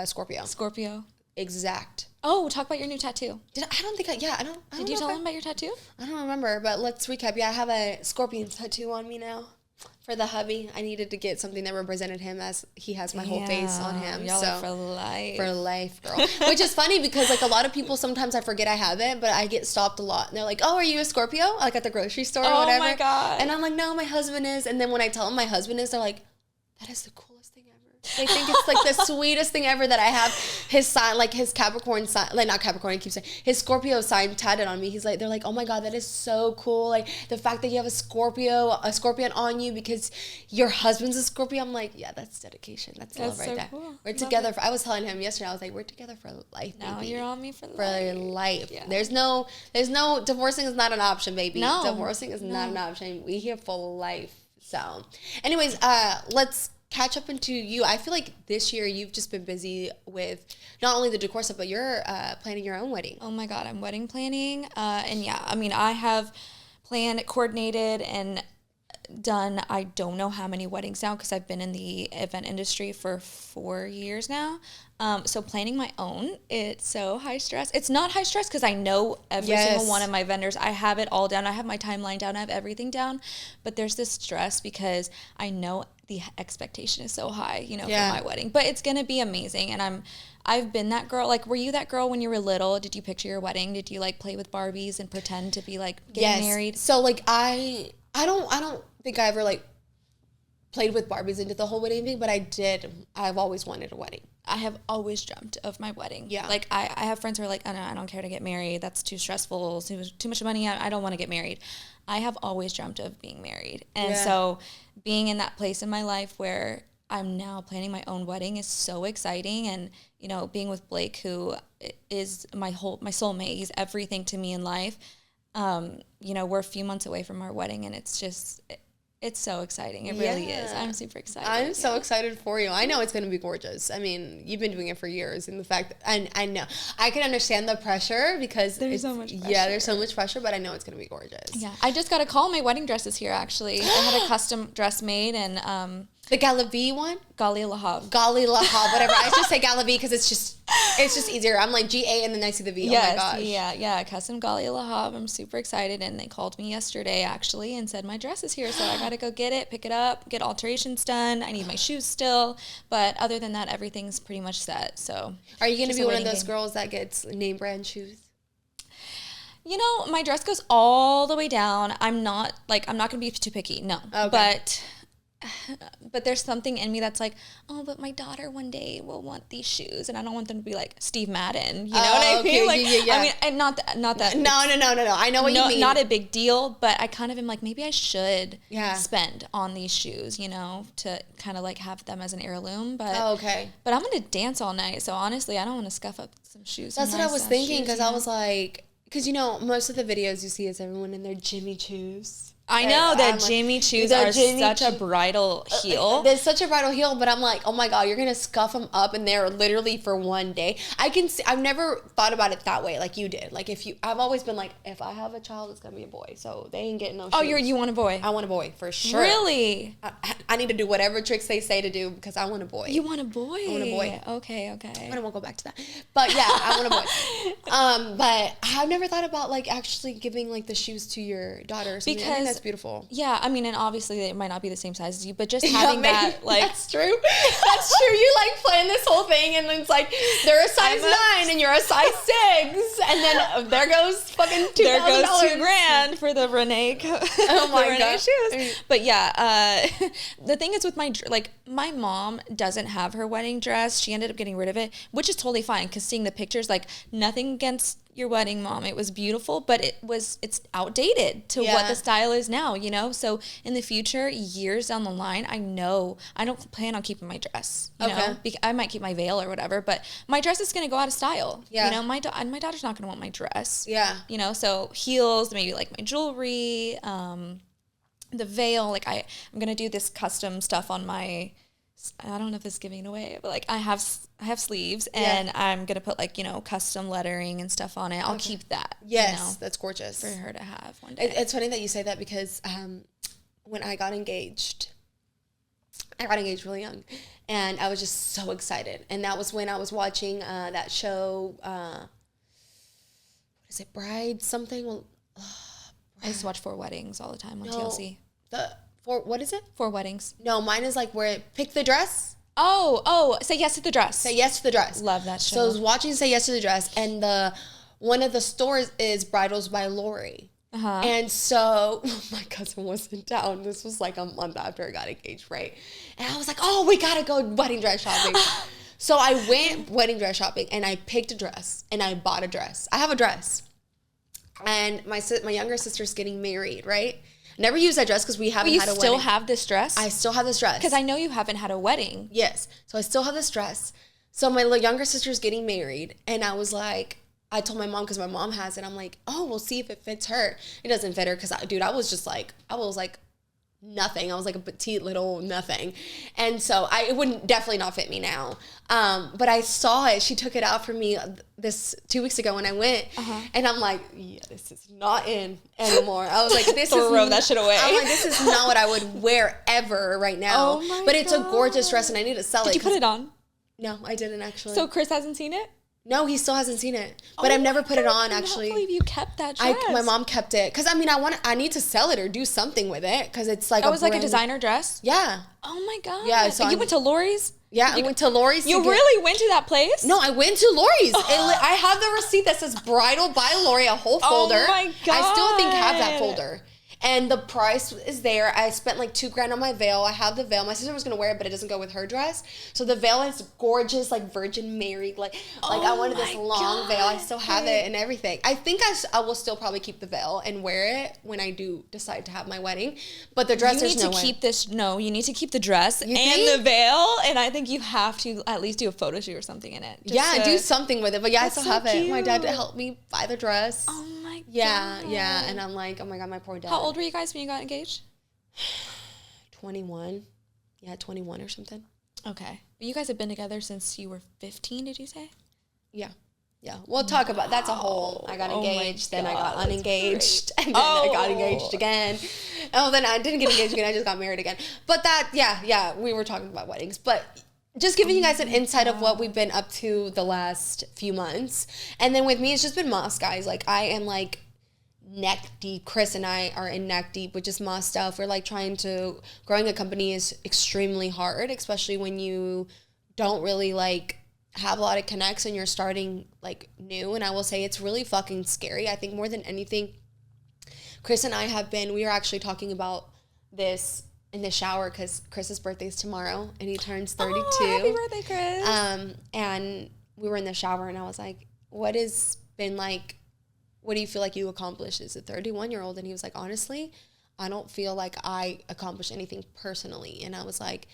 Scorpio. Exact. Oh, talk about your new tattoo. Did you tell them about your tattoo? I don't remember, but let's recap. Yeah, I have a scorpion tattoo on me now. For the hubby, I needed to get something that represented him, as he has my whole face on him. Y'all are for life. For life, girl. Which is funny because like a lot of people, sometimes I forget I have it, but I get stopped a lot. And they're like, oh, are you a Scorpio? Like at the grocery store or whatever. Oh my God. And I'm like, no, my husband is. And then when I tell them my husband is, they're like, that is the coolest thing ever. They think it's like the sweetest thing ever that I have his sign, like his Capricorn sign, like not Capricorn, I keep saying, his Scorpio sign tatted on me. They're like, oh my God, that is so cool. Like the fact that you have a scorpion on you because your husband's a Scorpio. I'm like, yeah, that's dedication. That's love right so there. Cool. We're together. I was telling him yesterday, I was like, we're together for life, now baby. You're on me for life. For life. Yeah. There's no, divorcing is not an option, baby. No. Divorcing is not an option. We here for life. So anyways, let's catch up into you. I feel like this year you've just been busy with not only the decor stuff, but you're planning your own wedding. Oh my God, I'm wedding planning. And yeah, I mean, I have coordinated, and done, I don't know how many weddings now, because I've been in the event industry for 4 years now. So planning my own, it's so high stress. It's not high stress because I know every single one of my vendors. I have it all down. I have my timeline down. I have everything down. But there's this stress because I know the expectation is so high, for my wedding. But it's going to be amazing. And I've been that girl. Like, were you that girl when you were little? Did you picture your wedding? Did you like play with Barbies and pretend to be like getting married? So like I don't think I ever like played with Barbies and did the whole wedding thing, but I've always wanted a wedding. I have always dreamt of my wedding. Yeah. Like, I have friends who are like, oh, no, I don't care to get married. That's too stressful. Too much money. I don't want to get married. I have always dreamt of being married. And so being in that place in my life where I'm now planning my own wedding is so exciting. And, being with Blake, who is my soulmate, he's everything to me in life. We're a few months away from our wedding, and it's just... It's so exciting. It really is. I'm super excited. I'm so excited for you. I know it's going to be gorgeous. I mean, you've been doing it for years, and the fact that, and I know I can understand the pressure because there's so much pressure. Yeah, there's so much pressure, but I know it's going to be gorgeous. Yeah. I just got a call. My wedding dress is here, actually. I had a custom dress made, and the Galavi one? Gali Lahav, whatever. I just say Galavi because it's just easier. I'm like GA and then I see the V. Yes, oh my gosh. Yeah. Custom Gali Lahav. I'm super excited. And they called me yesterday, actually, and said my dress is here. So I got to go get it, pick it up, get alterations done. I need my shoes still. But other than that, everything's pretty much set. So are you going to be one of those girls that gets name brand shoes? My dress goes all the way down. I'm not going to be too picky. No. Okay. But there's something in me that's like, oh, but my daughter one day will want these shoes, and I don't want them to be like Steve Madden. You know what I mean? Like, yeah. I mean, and not that. No. I know what you mean. Not a big deal, but I kind of am like, maybe I should spend on these shoes, to kind of like have them as an heirloom. But But I'm gonna dance all night, so honestly, I don't want to scuff up some shoes. That's what I was thinking, because I was like, because most of the videos you see is everyone in their Jimmy Choos. I know that Jimmy Choos are such a bridal heel. There's such a bridal heel, but I'm like, oh my God, you're going to scuff them up and they're literally for one day. I can see, I've never thought about it that way like you did. Like I've always been like, if I have a child, it's going to be a boy. So they ain't getting no shoes. Oh, you want a boy? I want a boy for sure. Really? I need to do whatever tricks they say to do because I want a boy. You want a boy? I want a boy. Okay. But I won't go back to that. But yeah, I want a boy. But I've never thought about like actually giving like the shoes to your daughter or something. Because, I think that's beautiful. Yeah, I mean, and obviously it might not be the same size as you, but just having that, like... That's true. That's true. You, like, plan this whole thing, and it's like, they're a size 9, and you're a size 6, and then there goes fucking $2,000. There goes $2,000 for the Renee shoes. But yeah, the thing is with my mom doesn't have her wedding dress. She ended up getting rid of it, which is totally fine, because seeing the pictures, like, nothing against your wedding, Mom. It was beautiful, but it's outdated to what the style is now, So in the future, years down the line, I know I don't plan on keeping my dress. You know? I might keep my veil or whatever, but my dress is going to go out of style. Yeah. My daughter's not going to want my dress. Yeah. So heels, maybe like my jewelry, the veil. Like I'm going to do this custom stuff on my... I don't know if this is giving it away, but like I have sleeves, and I'm gonna put like custom lettering and stuff on it. I'll keep that. Yes, that's gorgeous for her to have one day. It's funny that you say that because when I got engaged really young, and I was just so excited. And that was when I was watching that show. What is it, Bride something? Well, I used to watch 4 Weddings all the time on TLC. What is it? 4 Weddings. No, mine is like where pick the dress. Oh, Say Yes to the Dress. Say Yes to the Dress. Love that show. So I was watching Say Yes to the Dress, and one of the stores is Bridals by Lori. And so my cousin was in town. This was like a month after I got engaged, right? And I was like, oh, we gotta go wedding dress shopping. So I went wedding dress shopping, and I picked a dress, and I bought a dress. I have a dress. And my younger sister's getting married, right? Never used that dress because we haven't had a wedding. You still have this dress? I still have this dress. Because I know you haven't had a wedding. Yes. So I still have this dress. So my younger sister's getting married, and I was like, I told my mom because my mom has it. I'm like, oh, we'll see if it fits her. It doesn't fit her because, I was like, nothing. I was like a petite little nothing. And so it would definitely not fit me now. But I saw it. She took it out for me this 2 weeks ago when I went. And I'm like, yeah, this is not in anymore. I was like, throw that shit away. I'm like, this is not what I would wear ever right now. Oh my but it's a gorgeous dress and I need to sell it. Did you put it on? No, I didn't actually. So Chris hasn't seen it? No, he still hasn't seen it. But I've never put it on, actually. I can't believe you kept that dress. My mom kept it. Because, I mean, I need to sell it or do something with it. Because it's like was like a designer dress? Yeah. Oh, my God. Yeah. So you went to Lori's? Yeah, I went to Lori's. You really went to that place? No, I went to Lori's. I have the receipt that says Bridal by Lori, a whole folder. Oh, my God. I still think I have that folder. And the price is there. I spent like $2,000 on my veil. I have the veil. My sister was gonna wear it, but it doesn't go with her dress. So the veil is gorgeous, like Virgin Mary. Like I wanted this long veil. I still have it and everything. I think I will still probably keep the veil and wear it when I do decide to have my wedding. But the dress, you need to keep this. No, you need to keep the dress and think? the veil. And I think you have to at least do a photo shoot or something in it. Do something with it. But yeah, I still have it. Cute. My dad helped me buy the dress. Oh my God. Yeah. And I'm like, oh my God, my poor dad. How old were you guys when you got engaged? 21. Yeah, 21 or something. Okay. You guys have been together since you were 15, did you say? Yeah. We'll talk about that's a whole. I got engaged, then I got unengaged, and then I got engaged again. Oh, then I didn't get engaged again. I just got married again. But we were talking about weddings. But just giving you guys an insight of what we've been up to the last few months. And then with me, it's just been Moss, guys. Like, I am like neck deep. Chris and I are in neck deep with just Moss stuff. We're like growing a company is extremely hard, especially when you don't really like have a lot of connects and you're starting like new. And I will say it's really fucking scary. I think more than anything, Chris and I we were actually talking about this in the shower because Chris's birthday is tomorrow and he turns 32. Oh, happy birthday, Chris. And we were in the shower and I was like, what do you feel like you accomplished as a 31-year-old? And he was like, honestly, I don't feel like I accomplished anything personally. And I was like,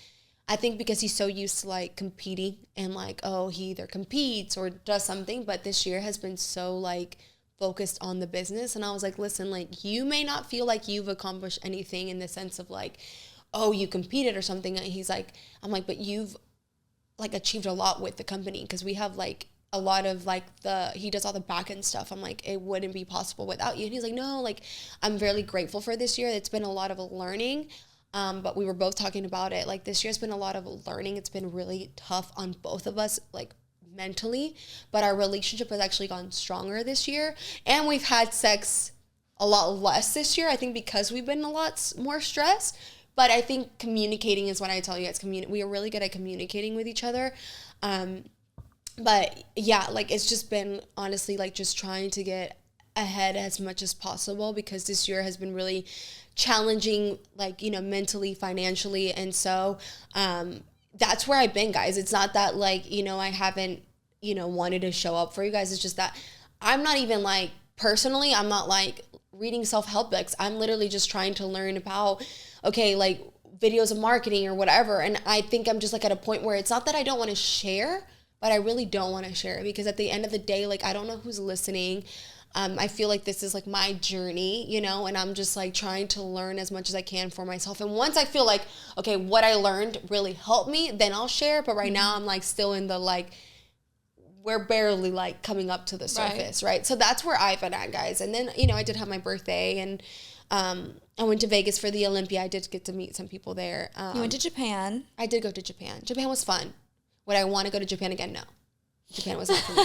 I think because he's so used to like competing and like, oh, he either competes or does something, but this year has been so like focused on the business. And I was like, listen, like you may not feel like you've accomplished anything in the sense of like, oh, you competed or something. And he's like, I'm like, but you've like achieved a lot with the company because we have like a lot of like he does all the back end stuff. I'm like, it wouldn't be possible without you. And he's like, no, like I'm really grateful for this year. It's been a lot of learning. But we were both talking about it. Like this year's been a lot of learning. It's been really tough on both of us, like mentally, but our relationship has actually gone stronger this year. And we've had sex a lot less this year. I think because we've been a lot more stressed, but I think communicating is what I tell you guys. We are really good at communicating with each other. But yeah, like it's just been honestly like just trying to get ahead as much as possible because this year has been really challenging, like, you know, mentally, financially. And so that's where I've been, guys. It's not that like, you know, I haven't, you know, wanted to show up for you guys. It's just that I'm not even like personally, I'm not like reading self-help books. I'm literally just trying to learn about, okay, like videos of marketing or whatever. And I think I'm just like at a point where it's not that I don't want to share, but I really don't want to share it because at the end of the day, like, I don't know who's listening. I feel like this is like my journey, you know, and I'm just like trying to learn as much as I can for myself. And once I feel like, okay, what I learned really helped me, then I'll share. But right now I'm like still in the like, we're barely like coming up to the surface, right? So that's where I've been at, guys. And then, you know, I did have my birthday and I went to Vegas for the Olympia. I did get to meet some people there. You went to Japan. I did go to Japan. Japan was fun. Would I want to go to Japan again? No. Japan was not for me.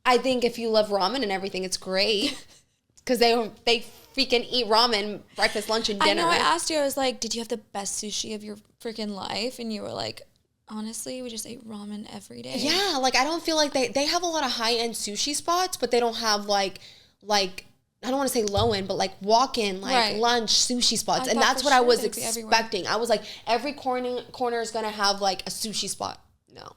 I think if you love ramen and everything, it's great because they freaking eat ramen, breakfast, lunch, and dinner. I know. I asked you. I was like, "Did you have the best sushi of your freaking life?" And you were like, "Honestly, we just ate ramen every day." Yeah, like I don't feel like they have a lot of high end sushi spots, but they don't have like I don't want to say low end, but like walk in lunch sushi spots, and that's what I was expecting. I was like, every corner is gonna have like a sushi spot. No.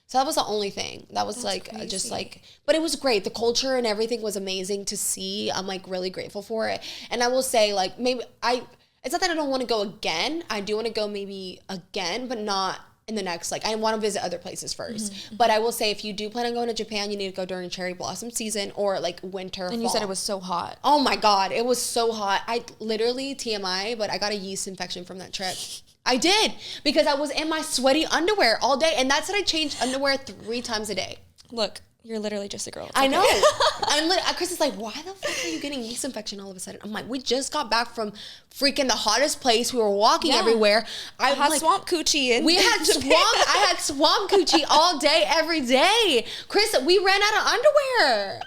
So that was the only thing. That was just like, but it was great. The culture and everything was amazing to see. I'm like really grateful for it. And I will say like it's not that I don't want to go again. I do want to go maybe again, but not in the next, like, I want to visit other places first. But I will say, if you do plan on going to Japan, you need to go during cherry blossom season or like winter, And you said it was so hot. Oh my God, it was so hot. I literally, TMI, but I got a yeast infection from that trip. I did, because I was in my sweaty underwear all day, and that's that I changed underwear 3 times a day. Look, you're literally just a girl. It's I okay. know. Chris is like, why the fuck are you getting yeast infection all of a sudden? I'm like, we just got back from freaking the hottest place. We were walking everywhere. I had like, swamp coochie. I had swamp coochie all day, every day. Chris, we ran out of underwear.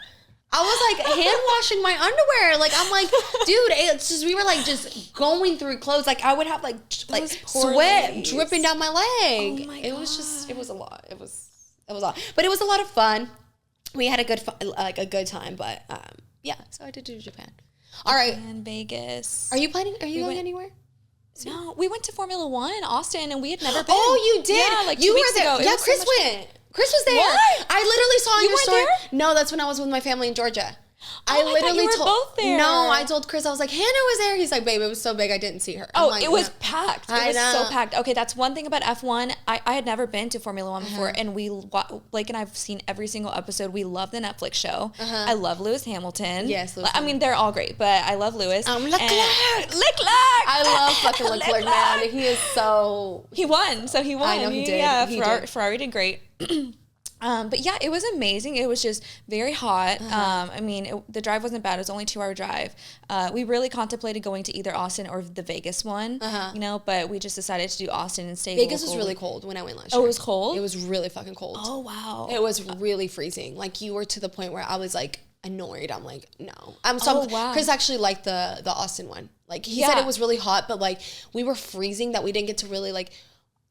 I was like hand washing my underwear. Like, I'm like, dude, it's just, we were like just going through clothes. Like, I would have like sweat dripping down my leg. Oh my God. It was a lot. It was a lot. But it was a lot of fun. We had a good time. But yeah, so I did do Japan. All right. And Vegas. Are you going anywhere? No, we went to Formula One in Austin, and we had never been. Oh, you did? Yeah, like you 2 weeks ago. Yeah, Chris went. Chris was there. What? I literally saw on your story. There? No, that's when I was with my family in Georgia. I literally told both there. No, I told Chris, I was like, Hannah was there. He's like, babe, it was so big I didn't see her. Oh, like, it was packed. It was know. so packed. Okay, that's one thing about F1. I had never been to Formula One before, and Blake and I've seen every single episode. We love the Netflix show. I love Lewis Hamilton. Yes, I mean, they're all great, but I love Lewis. Leclerc. I love fucking Leclerc, man. He is so... He won, so he won. I know he did. Yeah, he did. Ferrari did great. But yeah, it was amazing. It was just very hot. I mean, the drive wasn't bad. It was only a 2-hour drive. We really contemplated going to either Austin or the Vegas one, you know, but we just decided to do Austin and stay Vegas local. was really cold when I went last year. Oh, it was cold? It was really fucking cold. Oh, wow. It was really freezing. Like, you were to the point where I was like annoyed. I'm like, no. Wow. Chris actually liked the Austin one. Like, he said it was really hot, but like we were freezing that we didn't get to really like,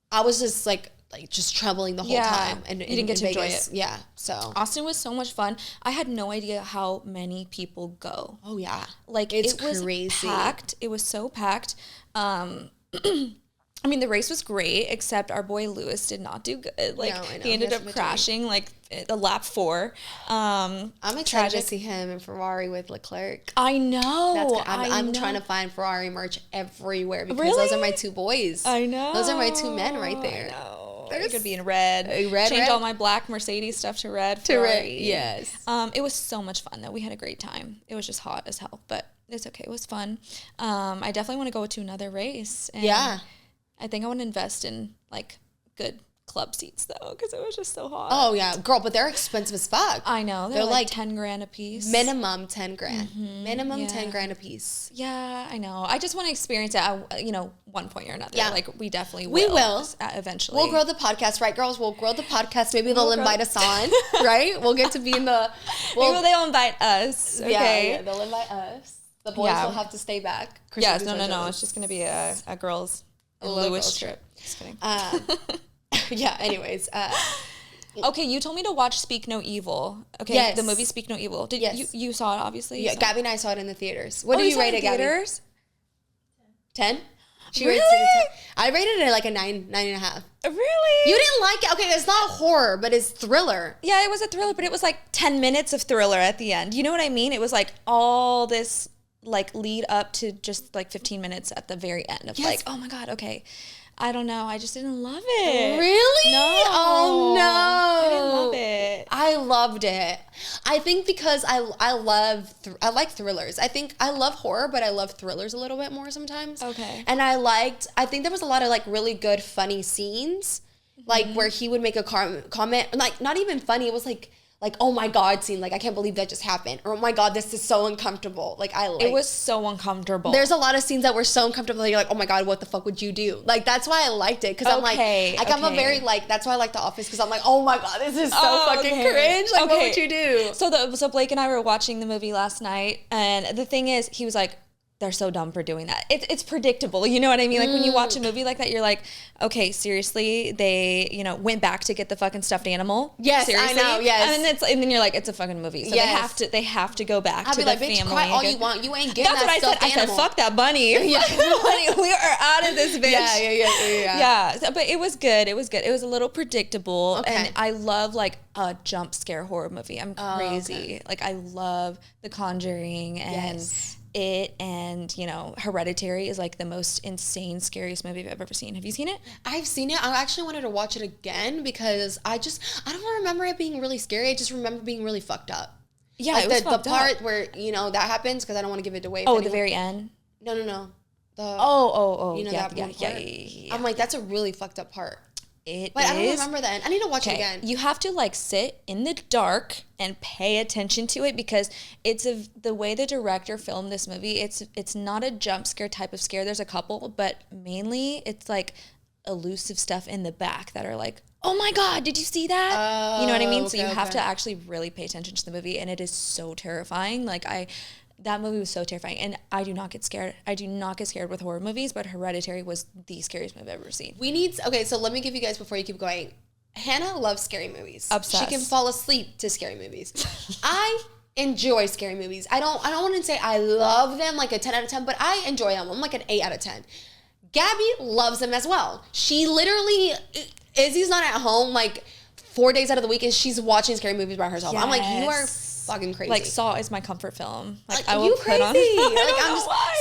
I was just like just traveling the whole time, and you didn't get to enjoy it. Yeah, so Austin was so much fun. I had no idea how many people go. Oh yeah, like it's it was crazy. Packed. It was so packed. I mean, the race was great, except our boy Lewis did not do good. Like, no, he ended up crashing like a lap 4. I'm excited to see him in Ferrari with Leclerc. I know. I'm trying to find Ferrari merch everywhere because those are my 2 boys. I know. Those are my 2 men right there. I know. I could be in red. Change all my black Mercedes stuff to red. To red, yes. It was so much fun though. We had a great time. It was just hot as hell, but it's okay. It was fun. I definitely want to go to another race. And yeah. I think I want to invest in like good club seats though, because it was just so hot. Oh yeah, girl, but they're expensive as fuck. I know. They're like $10,000 a piece. Minimum 10 grand. Mm-hmm. Minimum 10 grand a piece. Yeah, I know. I just want to experience it at, one point or another. Yeah. Like we definitely will. We will. Eventually. We'll grow the podcast, right, girls? We'll grow the podcast. Maybe they'll invite us on, right? We'll get to be in the... Maybe they'll invite us. Okay. Yeah, they'll invite us. The boys will have to stay back. Yes, no. It's just going to be a girls... A Lewis trip. Just kidding. Yeah, anyways. Okay, you told me to watch Speak No Evil. Okay, yes. The movie Speak No Evil. Did you saw it, obviously? Yeah, Gabby and I saw it in the theaters. What do you rate it, Gabby? 10? She really? Rates it 10. I rated it like a 9.5. Really? You didn't like it? Okay, it's not horror, but it's thriller. Yeah, it was a thriller, but it was like 10 minutes of thriller at the end. You know what I mean? It was like all this... like lead up to just like 15 minutes at the very end of like, oh my God, okay. I don't know. I just didn't love it. Really? No. Oh no. I didn't love it. I loved it. I think because I like thrillers. I think I love horror, but I love thrillers a little bit more sometimes. Okay. And I think there was a lot of like really good funny scenes, like where he would make a comment, like not even funny. It was like, oh my God scene, like I can't believe that just happened. Or oh my God, this is so uncomfortable. It was so uncomfortable. There's a lot of scenes that were so uncomfortable that you're like, oh my God, what the fuck would you do? Like that's why I liked it. Cause I'm like, I'm a very like, that's why I like The Office. Cause I'm like, oh my God, this is so fucking cringe. Like what would you do? So Blake and I were watching the movie last night. And the thing is, he was like, they're so dumb for doing that. It's predictable. You know what I mean? Like when you watch a movie like that, you're like, okay, seriously, they, went back to get the fucking stuffed animal. Yes, seriously? I know. Yes. And then you're like, it's a fucking movie. So they have to go back to the family. Bitch, cry all you want. You ain't getting that stuffed animal. I said, fuck that bunny. Yeah. We are out of this bitch. Yeah. But it was good. It was a little predictable. Okay. And I love like a jump scare horror movie. I'm crazy. Like I love The Conjuring and It and, you know, Hereditary is like the most insane, scariest movie I've ever seen. Have you seen it? I've seen it. I actually wanted to watch it again because I don't remember it being really scary. I just remember being really fucked up. Yeah, like it was the fucked part up. where, you know, that happens because I don't want to give it away. Oh, the very end? No. Oh. You know, Yeah. I'm like, that's a really fucked up part. But I don't remember that. I need to watch it again. You have to like sit in the dark and pay attention to it because the way the director filmed this movie, it's not a jump scare type of scare. There's a couple, but mainly it's like elusive stuff in the back that are like, oh my God, did you see that? You know what I mean? So you have to actually really pay attention to the movie, and it is so terrifying. That movie was so terrifying, and I do not get scared. I do not get scared with horror movies, but Hereditary was the scariest movie I've ever seen. Okay, so let me give you guys, before you keep going, Hannah loves scary movies. Obsessed. She can fall asleep to scary movies. I enjoy scary movies. I don't want to say I love them like a 10 out of 10, but I enjoy them. I'm like an 8 out of 10. Gabby loves them as well. She literally, Izzy's not at home like 4 days out of the week and she's watching scary movies by herself. Yes. I'm like, you are fucking crazy. Like Saw is my comfort film. Like I will will crazy. put on.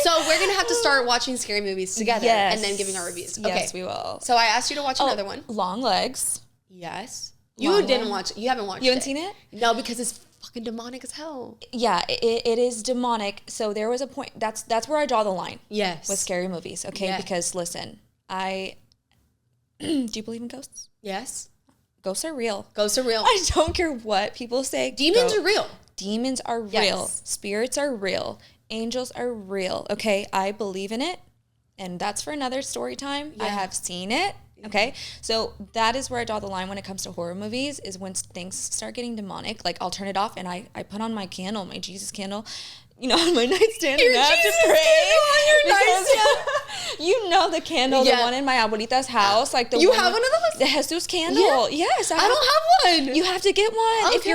So we're gonna have to start watching scary movies together and then giving our reviews. Okay. Yes, we will. So I asked you to watch another one. Long Legs. Yes. You haven't watched it. You haven't seen it? No, because it's fucking demonic as hell. Yeah, it is demonic. So there was a point. That's where I draw the line. Yes. With scary movies, okay? Yeah. Because listen, do you believe in ghosts? Yes. Ghosts are real. Ghosts are real. I don't care what people say. Demons are real. Demons are real. Spirits are real. Angels are real. Okay, I believe in it, and that's for another story time. Yeah. I have seen it. Okay, so that is where I draw the line when it comes to horror movies, is when things start getting demonic. Like, I'll turn it off and I put on my candle, my Jesus candle, you know, on my nightstand, and I have to pray. On your nightstand. You know the candle, the one in my abuelita's house, like you have one of those? The Jesus candle. Yeah. Yes, I don't have one. You have to get one. Okay. If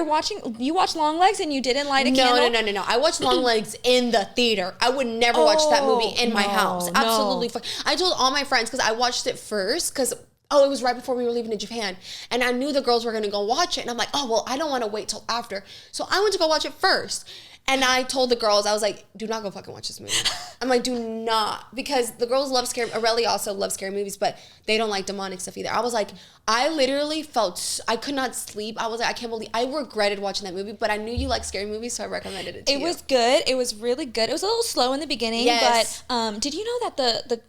you watch Long Legs and you didn't light a candle. No. I watched Long Legs in the theater. I would never watch that movie in my house. Absolutely. I told all my friends, because I watched it first, because it was right before we were leaving to Japan. And I knew the girls were going to go watch it. And I'm like, I don't want to wait till after. So I went to go watch it first. And I told the girls, I was like, do not go fucking watch this movie. I'm like, do not. Because the girls love scary, Aurelia also loves scary movies, but they don't like demonic stuff either. I was like, I literally felt, I could not sleep. I was like, I can't believe, I regretted watching that movie, but I knew you like scary movies, so I recommended it to you. It was good. It was really good. It was a little slow in the beginning, but did you know that the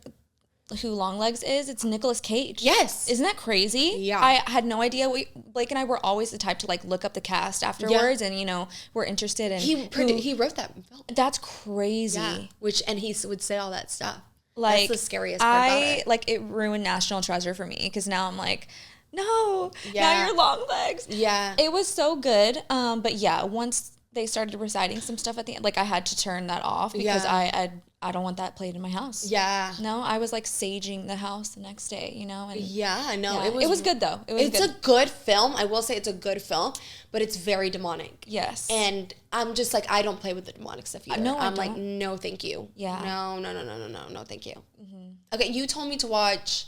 who Longlegs is? It's Nicolas Cage. Yes. Isn't that crazy? Yeah. I had no idea. Blake and I were always the type to like look up the cast afterwards, and we're interested in. He wrote that film. That's crazy. Yeah. And he would say all that stuff. Like, that's the scariest part about it. Like, it ruined National Treasure for me, because now I'm like, no, now you're Longlegs. Yeah. It was so good. But yeah, once they started reciting some stuff at the end, like, I had to turn that off because I don't want that played in my house. Yeah. No, I was like saging the house the next day, And it was good though. It's a good film. I will say it's a good film, but it's very demonic. Yes. And I'm just like, I don't play with the demonic stuff either. No, I'm like, no, thank you. Yeah. No, thank you. Mm-hmm. Okay, you told me to watch.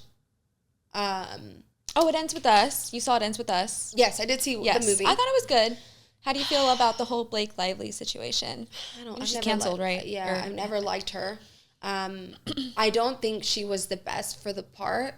It Ends With Us. You saw It Ends With Us. Yes, I did see the movie. I thought it was good. How do you feel about the whole Blake Lively situation? She's canceled, right? Yeah, I've never liked her. I don't think she was the best for the part.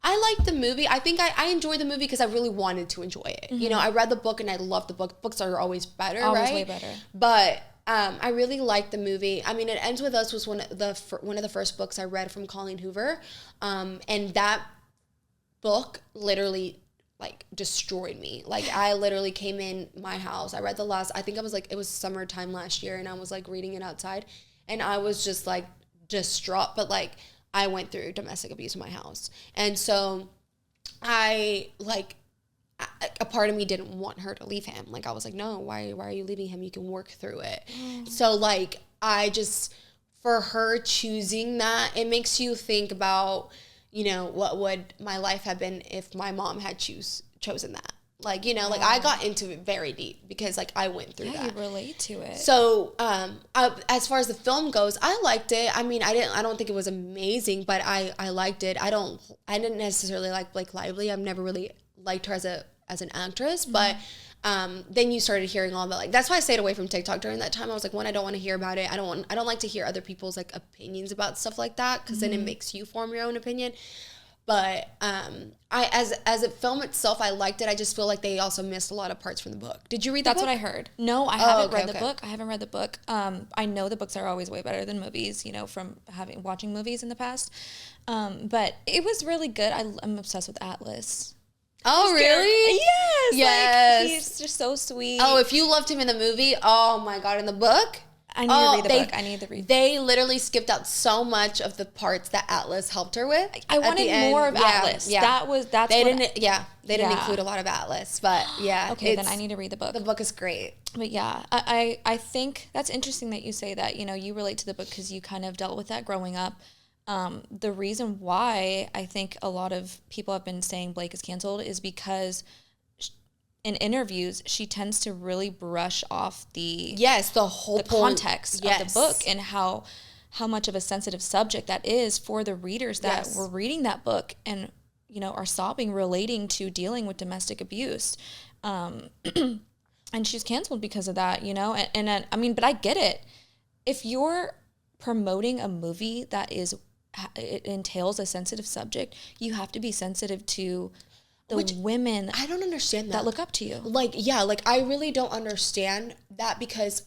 I liked the movie. I think I enjoyed the movie because I really wanted to enjoy it. Mm-hmm. I read the book and I loved the book. Books are always better, always right? Way better. But I really liked the movie. I mean, It Ends With Us was one of the first books I read from Colleen Hoover, and that book literally destroyed me. I literally came in my house. I read I think it was summertime last year, and I was reading it outside, and I was just distraught. But I went through domestic abuse in my house, and so a part of me didn't want her to leave him. I was like, no, why are you leaving him? You can work through it. So I just, for her choosing that, it makes you think about, what would my life have been if my mom had chosen that? I got into it very deep because I went through that. Yeah, you relate to it. So, as far as the film goes, I liked it. I mean, I don't think it was amazing, but I liked it. I didn't necessarily like Blake Lively. I've never really liked her as an actress, but then you started hearing all the like. That's why I stayed away from TikTok during that time. I was like, one, I don't want to hear about it. I don't like to hear other people's like opinions about stuff like that, because then it makes you form your own opinion. But as a film itself, I liked it. I just feel like they also missed a lot of parts from the book. Did you read the book? That's what I heard. No, I haven't read the book. I haven't read the book. I know the books are always way better than movies, you know, from watching movies in the past. But it was really good. I'm obsessed with Atlas. Oh, really? Yes. Like, he's just so sweet. Oh, if you loved him in the movie, oh my God, in the book? I need to read the book. I need to read. They literally skipped out so much of the parts that Atlas helped her with. I wanted more of Atlas. Yeah. They didn't include a lot of Atlas, but yeah. Okay, then I need to read the book. The book is great. But yeah, I think that's interesting that you say that, you know, you relate to the book because you kind of dealt with that growing up. The reason why I think a lot of people have been saying Blake is canceled is because in interviews, she tends to really brush off the whole context of the book and how much of a sensitive subject that is for the readers that were reading that book and, you know, are sobbing, relating to dealing with domestic abuse. And she's canceled because of that, you know, and I mean, but I get it. If you're promoting a movie that it entails a sensitive subject, you have to be sensitive to the women I don't understand that look up to you. Like, I really don't understand that, because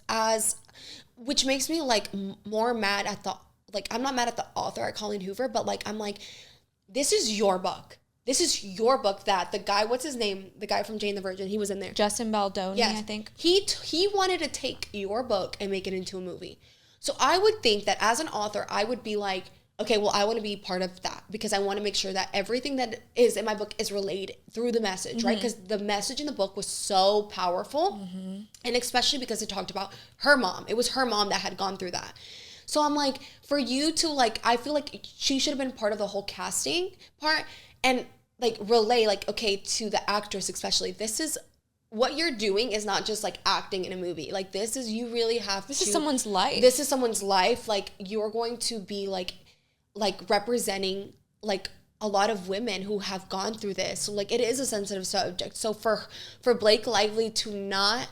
which makes me like more mad at I'm not mad at the author, at Colleen Hoover, but like, I'm like, this is your book. This is your book that the guy, what's his name? The guy from Jane the Virgin, he was in there. Justin Baldoni, I think. He wanted to take your book and make it into a movie. So I would think that as an author, I would be like, okay, well, I want to be part of that, because I want to make sure that everything that is in my book is relayed through the message, right? Because the message in the book was so powerful, and especially because it talked about her mom. It was her mom that had gone through that. So I'm like, for you to like, I feel like she should have been part of the whole casting part and like relay, like, okay, to the actress especially, this is what you're doing is not just like acting in a movie. Like, this is, you really have This is someone's life. This is someone's life. Like, you're going to be like representing like a lot of women who have gone through this. So like, it is a sensitive subject. So for Blake Lively to not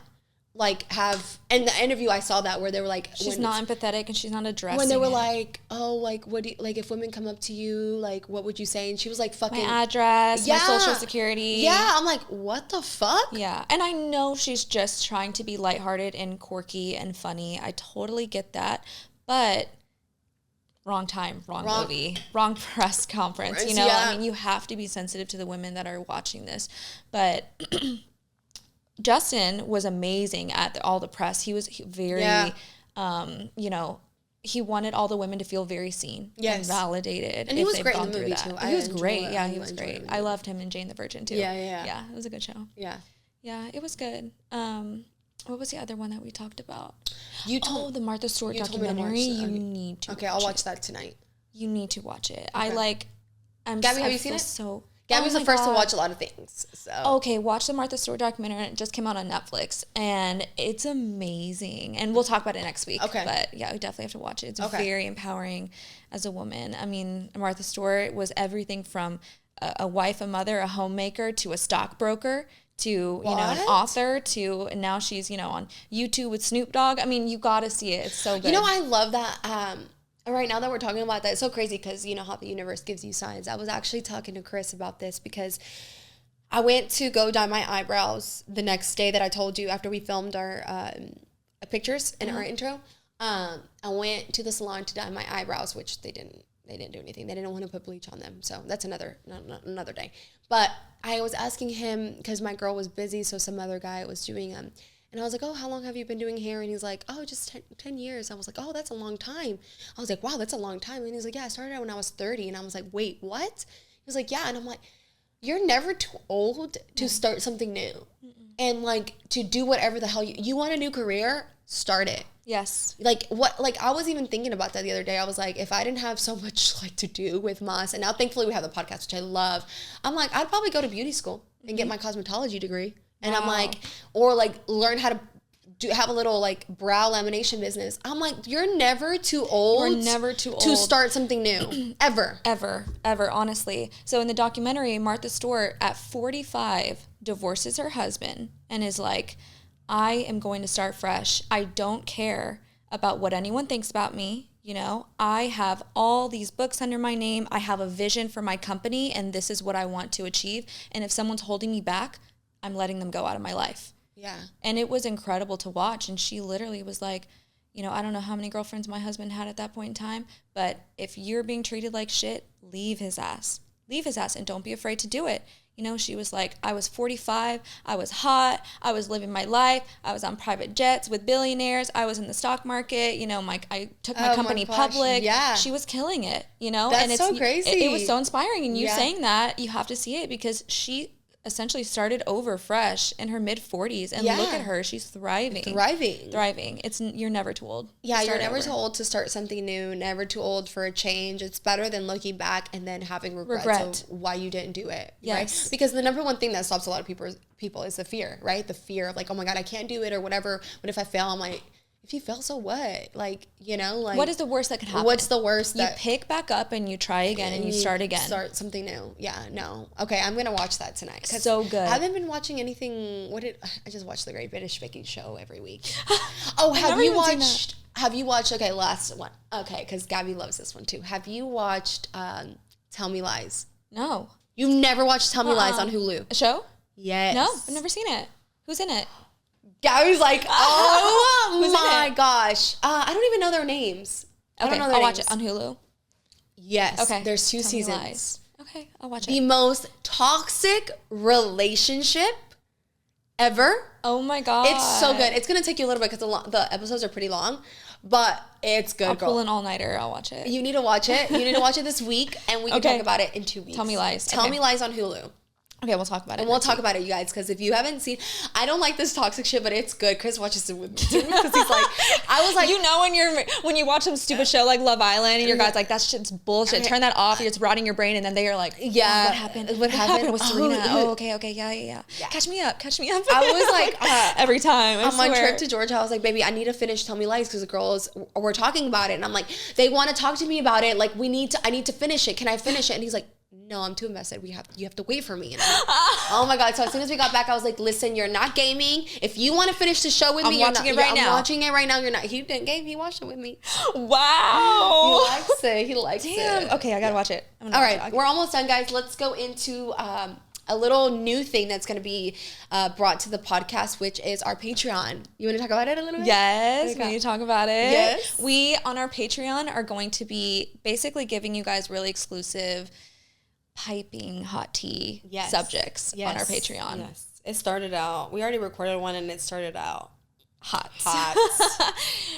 like have, in the interview I saw that where they were like, she's not empathetic and she's not addressing when they were like, oh, like, what do you, like, if women come up to you, like, what would you say? And she was like, fucking my address, my social security. Yeah, I'm like, what the fuck? Yeah, and I know she's just trying to be lighthearted and quirky and funny. I totally get that, but wrong time, wrong movie, wrong press conference, you know? Yeah. I mean, you have to be sensitive to the women that are watching this. But Justin was amazing at all the press. He was very, you know, he wanted all the women to feel very seen and validated. And he was great in the movie, too. He was great. Yeah, he was great. I loved him in Jane the Virgin, too. Yeah, it was a good show. Yeah, it was good. What was the other one that we talked about? The Martha Stewart documentary. You need to. Okay, I'll watch that tonight. You need to watch it. Okay. Gabby, have you seen it? Gabby's the first to watch a lot of things. So okay, watch the Martha Stewart documentary. It just came out on Netflix, and it's amazing. And we'll talk about it next week. Okay, but yeah, we definitely have to watch it. It's very empowering as a woman. I mean, Martha Stewart was everything from a wife, a mother, a homemaker, to a stockbroker, to, you know, an author, to, and now she's, you know, on YouTube with Snoop Dogg. I mean, you got to see it. It's so good. You know, I love that. Right now that we're talking about that, it's so crazy because, you know, how the universe gives you signs. I was actually talking to Chris about this because I went to go dye my eyebrows the next day that I told you after we filmed our pictures in our intro. I went to the salon to dye my eyebrows, which they didn't do anything. They didn't want to put bleach on them. So that's another day. But I was asking him, because my girl was busy, so some other guy was doing them. And I was like, oh, how long have you been doing hair? And he's like, oh, just 10 years. I was like, oh, that's a long time. I was like, wow, that's a long time. And he's like, yeah, I started out when I was 30. And I was like, wait, what? He was like, yeah. And I'm like, you're never too old to start something new. And like, to do whatever the hell you want a new career, start it. Yes. Like, what, like, I was even thinking about that the other day. I was like, if I didn't have so much like to do with Moss, and now thankfully we have the podcast, which I love, I'm like, I'd probably go to beauty school and get my cosmetology degree. And I'm like, or like learn how to have a little like brow lamination business. I'm like, you're never too old. You're never too old to start something new. Ever, honestly. So in the documentary, Martha Stewart at 45 divorces her husband and is like, I am going to start fresh. I don't care about what anyone thinks about me. You know, I have all these books under my name. I have a vision for my company, and this is what I want to achieve. And if someone's holding me back, I'm letting them go out of my life. Yeah. And it was incredible to watch. And she literally was like, you know, I don't know how many girlfriends my husband had at that point in time, but if you're being treated like shit, leave his ass. Leave his ass, and don't be afraid to do it. You know, she was like, I was 45, I was hot, I was living my life, I was on private jets with billionaires, I was in the stock market, you know, I took my company public. Yeah. She was killing it, you know? That's and it's so crazy. It was so inspiring. And you saying that, you have to see it, because she essentially started over fresh in her mid 40s, and look at her, she's thriving. You're never too old. Yeah, you're never too old to start something new, never too old for a change. It's better than looking back and then having regrets of why you didn't do it. Yes. Right? Because the number one thing that stops a lot of people is the fear, right? The fear of like, oh my God, I can't do it or whatever. What if I fail? I'm like, if you fail, so what? Like, you know, like, what is the worst that could happen? What's the worst you pick back up and you try again and you start again. Start something new. Yeah, no. Okay, I'm gonna watch that tonight. So good. I haven't been watching anything. I just watch the Great British Baking Show every week. Oh, have you watched? Okay, last one. Okay, because Gabby loves this one too. Have you watched Tell Me Lies? No. You've never watched Tell Me Lies on Hulu? A show? Yes. No, I've never seen it. Who's in it? Gabby's like, oh my gosh. I don't even know their names. Okay, I'll watch it on Hulu. Yes. Okay. There's 2 seasons. Okay, I'll watch it. The most toxic relationship ever. Oh my God. It's so good. It's going to take you a little bit because the episodes are pretty long, but it's good, I'll pull an all-nighter. I'll watch it. You need to watch it. You need to watch it this week, and we can talk about it in 2 weeks. Tell Me Lies. Tell Me Lies on Hulu. Okay, we'll talk about it. And we'll talk about it, you guys, because if you haven't seen, I don't like this toxic shit, but it's good. Chris watches it with me too, because he's like, I was like, you know, when you watch some stupid show like Love Island, and your guy's like, that shit's bullshit. Turn that off. It's rotting your brain, and then they are like, yeah, what happened? What happened with Serena? Okay, yeah. Catch me up. I was like, every time. On my trip to Georgia, I was like, baby, I need to finish Tell Me Lies because the girls were talking about it, and I'm like, they want to talk to me about it. Like, I need to finish it. Can I finish it? And he's like, no, I'm too invested. You have to wait for me. And oh my God. So as soon as we got back, I was like, listen, you're not gaming. If you want to finish the show with me, I'm watching it right now. I'm watching it right now. You're not. He didn't game. He watched it with me. Wow. He likes it. Damn. Okay, I got to watch it. All right. We're almost done, guys. Let's go into a little new thing that's going to be brought to the podcast, which is our Patreon. You want to talk about it a little bit? Yes, we need to talk about it. Yes. We, on our Patreon, are going to be basically giving you guys really exclusive piping hot tea subjects on our Patreon. Yes. It started out, we already recorded one and it started out hot.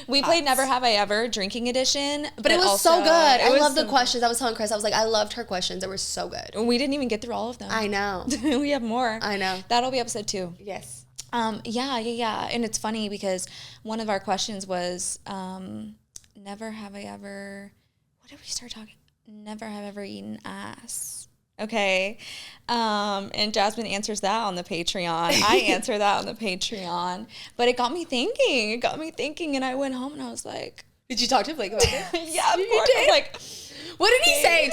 We played Never Have I Ever drinking edition. But it was also, so good. I love the questions. I was telling Chris, I was like, I loved her questions. They were so good. We didn't even get through all of them. I know. We have more. I know. That'll be episode 2. Yes. Yeah. And it's funny because one of our questions was, never have I ever, what did we start talking? Never have I ever eaten ass. Okay. And Jasmine answers that on the Patreon. I answer that on the Patreon. But it got me thinking. And I went home and I was like, did you talk to Blake about it? Yeah, of course. I was like, what did he say?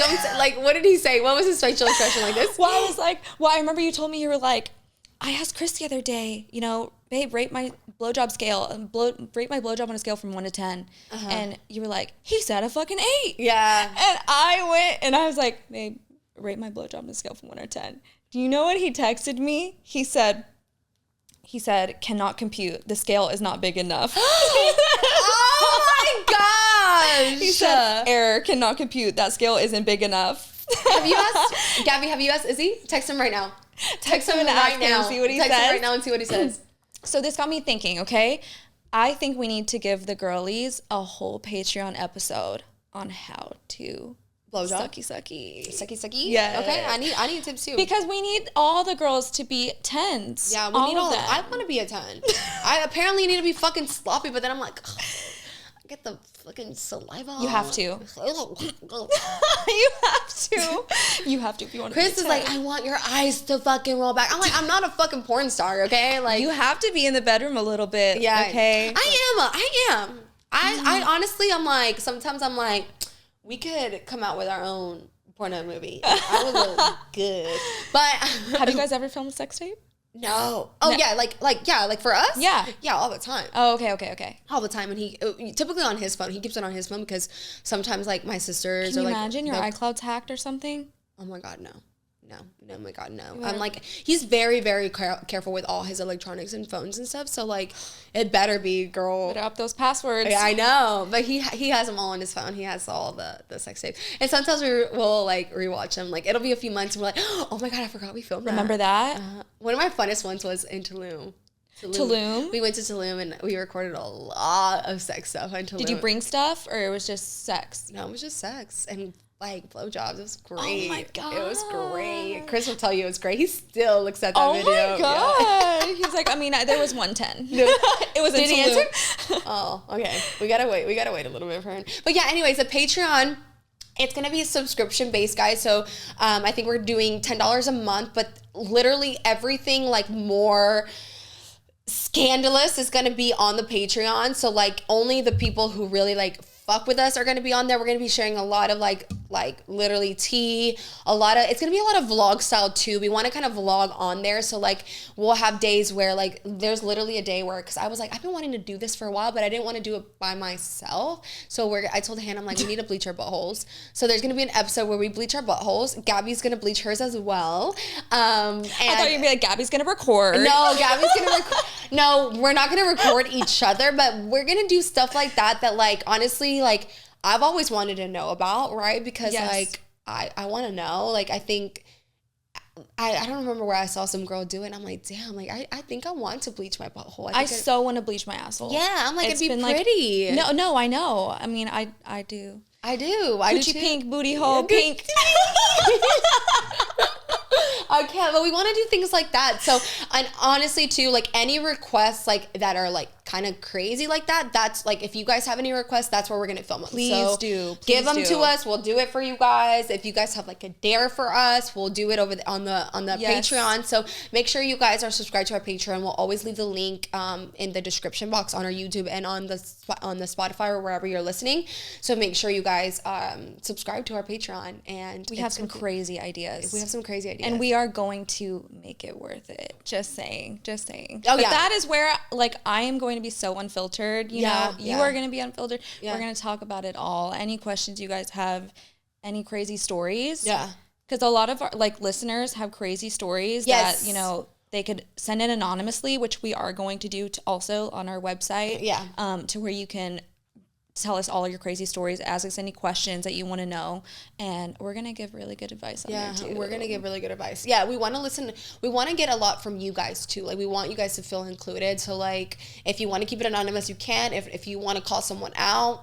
What did he say? What was his facial expression like this? Well, I was like, I remember you told me, you were like, I asked Chris the other day, you know, babe, rate my blowjob scale, rate my blowjob on a scale from 1 to 10. And you were like, he said a fucking 8. Yeah. And I went and I was like, babe, rate my blowjob on a scale from 1 to 10. Do you know what he texted me? He said, cannot compute. The scale is not big enough. Oh my gosh. He said, error, cannot compute. That scale isn't big enough. Have you asked, Gabby, have you asked Izzy? Text him right now. Text him right now. See what he says. Text him right now and see what he says. So this got me thinking, okay? I think we need to give the girlies a whole Patreon episode on how to blowjob. Sucky. Yeah. Okay. I need tips too. Because we need all the girls to be 10s. Yeah, we need all of them. I want to be a 10. I apparently need to be fucking sloppy, but then I'm like, get the fucking saliva. You have to. You have to if you want to. Chris is like, I want your eyes to fucking roll back. I'm like, I'm not a fucking porn star, okay? Like, you have to be in the bedroom a little bit. Yeah. Okay. I am. I honestly, I'm like, sometimes I'm like, we could come out with our own porno movie. I would look good. But have you guys ever filmed a sex tape? No. Oh, yeah, like for us? Yeah. Yeah, all the time. Oh, okay. All the time. And he, typically on his phone, he keeps it on his phone because sometimes, like, my sisters Can are you like... imagine your iCloud's hacked or something? Oh, my God, no. No, my God, no. I'm like, he's very, very careful with all his electronics and phones and stuff. So, like, it better be, girl. Better up those passwords. Yeah, I know. But he has them all on his phone. He has all the sex tapes. And sometimes we'll, like, rewatch them. Like, it'll be a few months and we're like, oh, my God, I forgot we filmed that. Remember that? One of my funnest ones was in Tulum. Tulum? We went to Tulum and we recorded a lot of sex stuff in Tulum. Did you bring stuff or it was just sex? No, it was just sex and like blowjobs. It was great. Oh my God. It was great. Chris will tell you it was great. He still looks at that video. Oh my God. Yeah. He's like, I mean, there was 110. No. It was Did he answer? Oh, okay. We gotta wait a little bit for him. But yeah, anyways, the Patreon, it's going to be a subscription based, guys. So I think we're doing $10 a month, but literally everything like more scandalous is going to be on the Patreon. So like only the people who really like fuck with us are going to be on there. We're going to be sharing a lot of like literally tea, it's going to be a lot of vlog style too. We want to kind of vlog on there. So like we'll have days where like there's literally a day where, cause I was like, I've been wanting to do this for a while, but I didn't want to do it by myself. So I told Hannah, I'm like, we need to bleach our buttholes. So there's going to be an episode where we bleach our buttholes. Gabby's going to bleach hers as well. And I thought you'd be like, Gabby's going to record. No, Gabby's going to record. No, we're not going to record each other, but we're going to do stuff like that like honestly, like I've always wanted to know about, right? Because like I want to know. Like I think I don't remember where I saw some girl do it and I'm like, damn, like I think I want to bleach my butthole. I so want to bleach my asshole. Yeah, I'm like, it'd be pretty. Like, no, I know. I mean, I do. I do. Coochie pink, booty hole pink. I can't, but we want to do things like that. So, and honestly too, like any requests like that are like kind of crazy like that, that's like, if you guys have any requests, that's where we're going to film them. Please give them to us. We'll do it for you guys. If you guys have like a dare for us, we'll do it over on the Patreon. So make sure you guys are subscribed to our Patreon. We'll always leave the link in the description box on our YouTube and on the Spotify or wherever you're listening. So make sure you guys subscribe to our Patreon, and we have some crazy ideas. And we are going to make it worth it. Just saying. Oh, but that is where like I am going to be so unfiltered. You know, you are going to be unfiltered. Yeah. We're going to talk about it all. Any questions you guys have, any crazy stories. Yeah. Because a lot of our like listeners have crazy stories that, you know, they could send in anonymously, which we are going to do also on our website. Yeah. To where you can tell us all your crazy stories, ask us any questions that you want to know, and we're going to give really good advice on there too. We're going to give really good advice. Yeah, we want to listen. We want to get a lot from you guys too. Like we want you guys to feel included. So like if you want to keep it anonymous, you can. If you want to call someone out,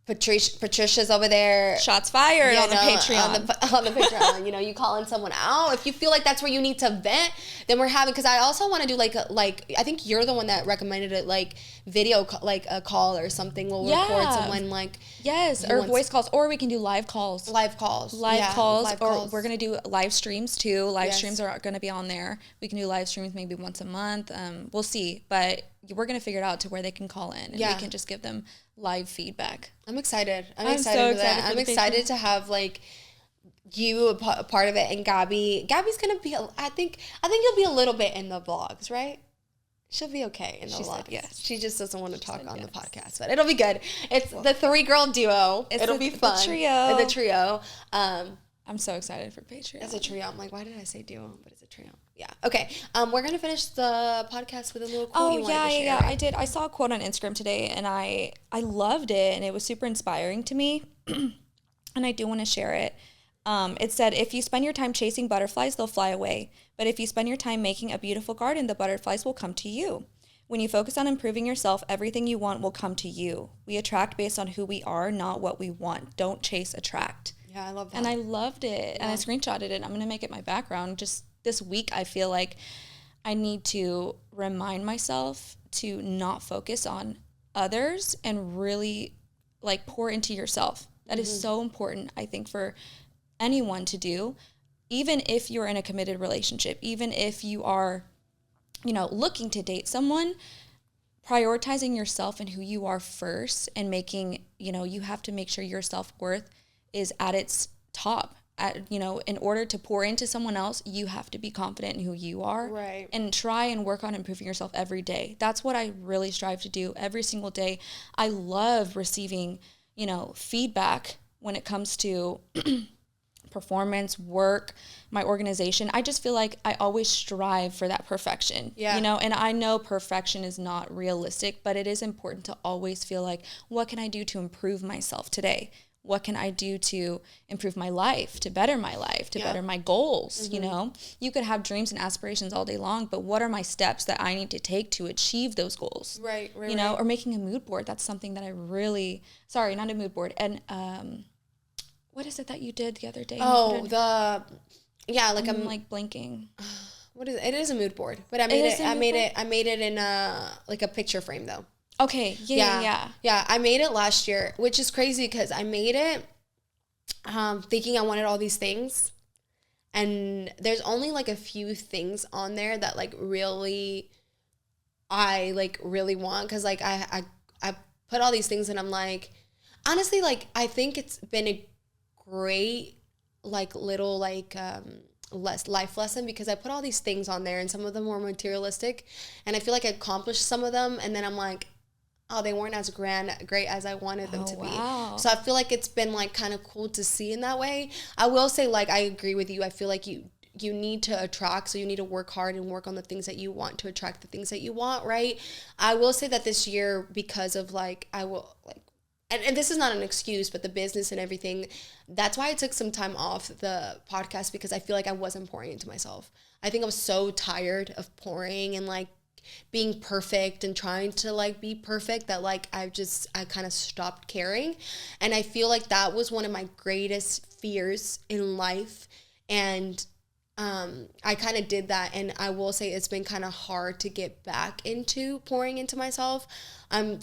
Patricia's over there. Shots fired on the Patreon. On the Patreon. You know, you calling someone out. If you feel like that's where you need to vent, then we're having, because I also want to do like I think you're the one that recommended it, like video, like a call or something. We'll record someone like. Yes, or voice calls, or we can do live calls. Live calls. Or we're going to do live streams too. Live streams are going to be on there. We can do live streams maybe once a month. We'll see, but we're going to figure it out to where they can call in and we can just give them live feedback. I'm excited. I'm excited for that. I'm excited to have like you a part of it, and Gabby's gonna be. I think you'll be a little bit in the vlogs, right? She'll be okay in the vlogs. Yes. She just doesn't want to talk on the podcast, but it'll be good. It's the 3-girl duo. It'll be fun. The trio. I'm so excited for Patreon. It's a trio. I'm like, why did I say duo? But it's a trio. Yeah. Okay. We're gonna finish the podcast with a little quote. You wanted to share, right? I did. I saw a quote on Instagram today, and I loved it, and it was super inspiring to me, and I do want to share it. It said, "If you spend your time chasing butterflies, they'll fly away. But if you spend your time making a beautiful garden, the butterflies will come to you. When you focus on improving yourself, everything you want will come to you. We attract based on who we are, not what we want. Don't chase, attract." Yeah, I love that. And I loved it. Yeah. And I screenshotted it. I'm going to make it my background. Just this week, I feel like I need to remind myself to not focus on others and really like pour into yourself. That is so important, I think, for anyone to do. Even if you're in a committed relationship, even if you are, you know, looking to date someone, prioritizing yourself and who you are first and making, you know, you have to make sure your self-worth is at its top. in order to pour into someone else, you have to be confident in who you are. Right. And try and work on improving yourself every day. That's what I really strive to do every single day. I love receiving, feedback when it comes to performance, work, my organization. I just feel like I always strive for that perfection. Yeah. And I know perfection is not realistic, but it is important to always feel like, what can I do to improve myself today? What can I do to improve my life, to better my life, to better my goals? Mm-hmm. You could have dreams and aspirations all day long, but what are my steps that I need to take to achieve those goals? Right. Or making a mood board. That's something that I really, sorry, not a mood board. And, what is it that you did the other day? Oh, I'm like blanking. What is it? It is a mood board, but I made it in like a picture frame though. Okay. Yeah. I made it last year, which is crazy because I made it thinking I wanted all these things, and there's only like a few things on there that like really I like really want, because like I put all these things and I'm like, honestly, like I think it's been a great like little like less life lesson, because I put all these things on there and some of them were materialistic and I feel like I accomplished some of them, and then I'm like, oh, they weren't as great as I wanted them to be. So I feel like it's been like kind of cool to see in that way. I will say, like, I agree with you. I feel like you need to attract, so you need to work hard and work on the things that you want to attract the things that you want, right? I will say that this year, because of like, I will like, and this is not an excuse, but the business and everything, that's why I took some time off the podcast, because I feel like I wasn't pouring into myself. I think I was so tired of pouring and like being perfect and trying to like be perfect that like I kind of stopped caring. And I feel like that was one of my greatest fears in life. And I kind of did that, and I will say it's been kind of hard to get back into pouring into myself. I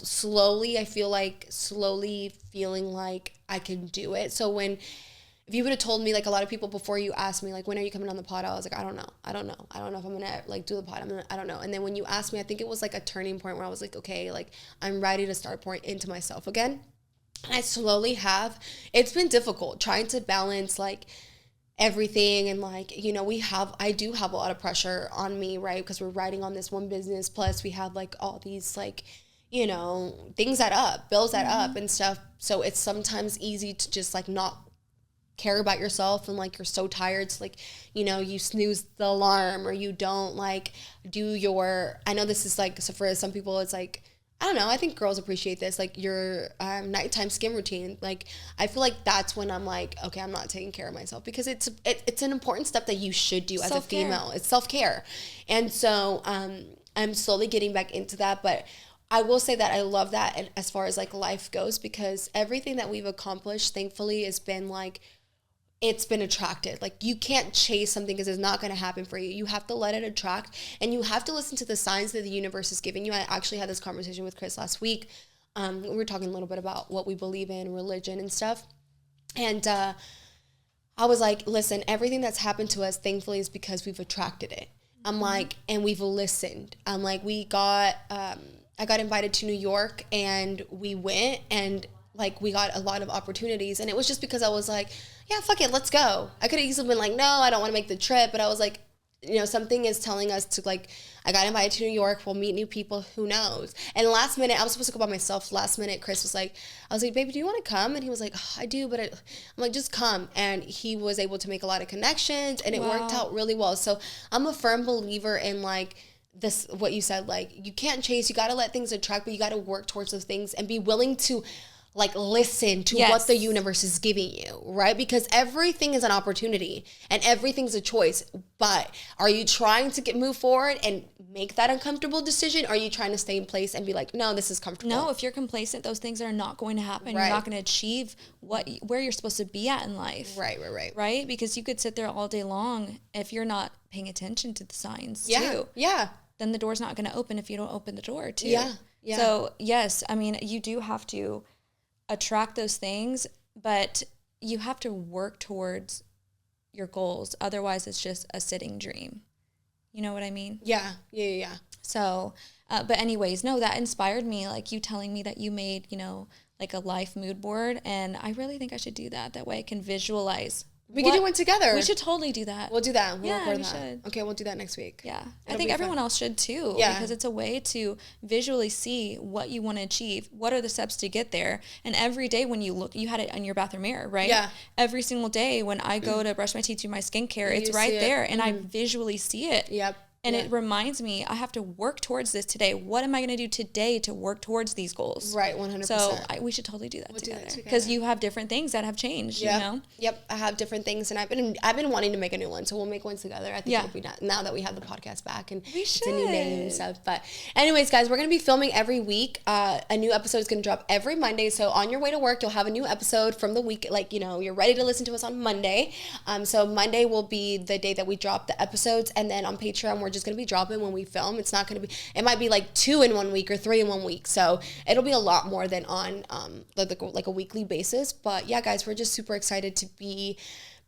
feel like slowly feeling like I can do it. So if you would have told me, like a lot of people before you asked me, like, when are you coming on the pod? I was like, I don't know if I'm going to like do the pod. I don't know. And then when you asked me, I think it was like a turning point where I was like, okay, like I'm ready to start pouring into myself again. And I slowly have. It's been difficult trying to balance like everything, and like, I do have a lot of pressure on me, right? Because we're riding on this one business, plus we have like all these like, things bills that up and stuff. So it's sometimes easy to just like not care about yourself, and like you're so tired, so like, you snooze the alarm, or you don't like I know this is like, so for some people it's like, I don't know, I think girls appreciate this, like your nighttime skin routine. Like I feel like that's when I'm like, okay, I'm not taking care of myself, because it's an important step that you should do as self-care. A female. It's self-care. And so I'm slowly getting back into that, but I will say that I love that, and as far as like life goes, because everything that we've accomplished, thankfully, has been like, it's been attracted. Like you can't chase something because it's not going to happen for you. You have to let it attract, and you have to listen to the signs that the universe is giving you. I actually had this conversation with Chris last week. We were talking a little bit about what we believe in, religion and stuff. And I was like, listen, everything that's happened to us, thankfully, is because we've attracted it. I'm like, and we've listened. I'm like, I got invited to New York, and we went, and like we got a lot of opportunities, and it was just because I was like, yeah, fuck it, let's go. I could have easily been like, no, I don't want to make the trip, but I was like, something is telling us to like, I got invited to New York, we'll meet new people, who knows? And last minute, I was supposed to go by myself. Last minute, Chris was like, I was like, baby, do you want to come? And he was like, oh, I do, but I'm like, just come. And he was able to make a lot of connections, and it worked out really well. So I'm a firm believer in like, this, what you said, like you can't chase, you got to let things attract, but you got to work towards those things and be willing to like listen to what the universe is giving you, right? Because everything is an opportunity and everything's a choice. But are you trying to move forward and make that uncomfortable decision? Or are you trying to stay in place and be like, no, this is comfortable? No, if you're complacent, those things are not going to happen. Right. You're not going to achieve where you're supposed to be at in life. Right? Because you could sit there all day long if you're not paying attention to the signs too. Yeah. Then the door's not going to open if you don't open the door too. Yeah. So yes, I mean, you do have to attract those things, but you have to work towards your goals. Otherwise, it's just a sitting dream. You know what I mean? Yeah. So, but anyways, no, that inspired me. Like you telling me that you made, like a life mood board, and I really think I should do that. That way I can visualize We could do one together. We should totally do that. We'll do that. We'll yeah, record we that. should. Okay, we'll do that next week. Yeah. It'll I think everyone else should too. Yeah. Because it's a way to visually see what you want to achieve. What are the steps to get there? And every day when you look, you had it in your bathroom mirror, right? Yeah. Every single day when I go to brush my teeth, do my skincare, it's right there. And I visually see it. Yep. And it reminds me, I have to work towards this today. What am I going to do today to work towards these goals? Right, 100%. So we should totally do that together. Because you have different things that have changed, you know? Yep, I have different things, and I've been wanting to make a new one, so we'll make one together. I think it'll be now that we have the podcast back, and it's a new name and stuff. But anyways, guys, we're going to be filming every week. A new episode is going to drop every Monday, so on your way to work, you'll have a new episode from the week. Like, you know, you're ready to listen to us on Monday. So Monday will be the day that we drop the episodes, and then on Patreon, we're just going to be dropping when we film. It's not going to be, it might be like 2 in 1 week or 3 in 1 week. So it'll be a lot more than on like a weekly basis. But yeah, guys, we're just super excited to be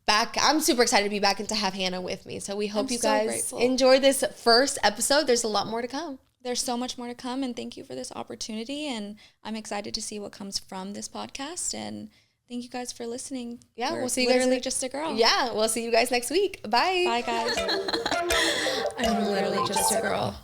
back. I'm super excited to be back and to have Hannah with me. So we hope you guys enjoy this first episode. There's a lot more to come. There's so much more to come, and thank you for this opportunity. And I'm excited to see what comes from this podcast. And thank you guys for listening. Yeah, we'll see you guys. Literally just a girl. Yeah, we'll see you guys next week. Bye. Bye, guys. I'm literally just a girl.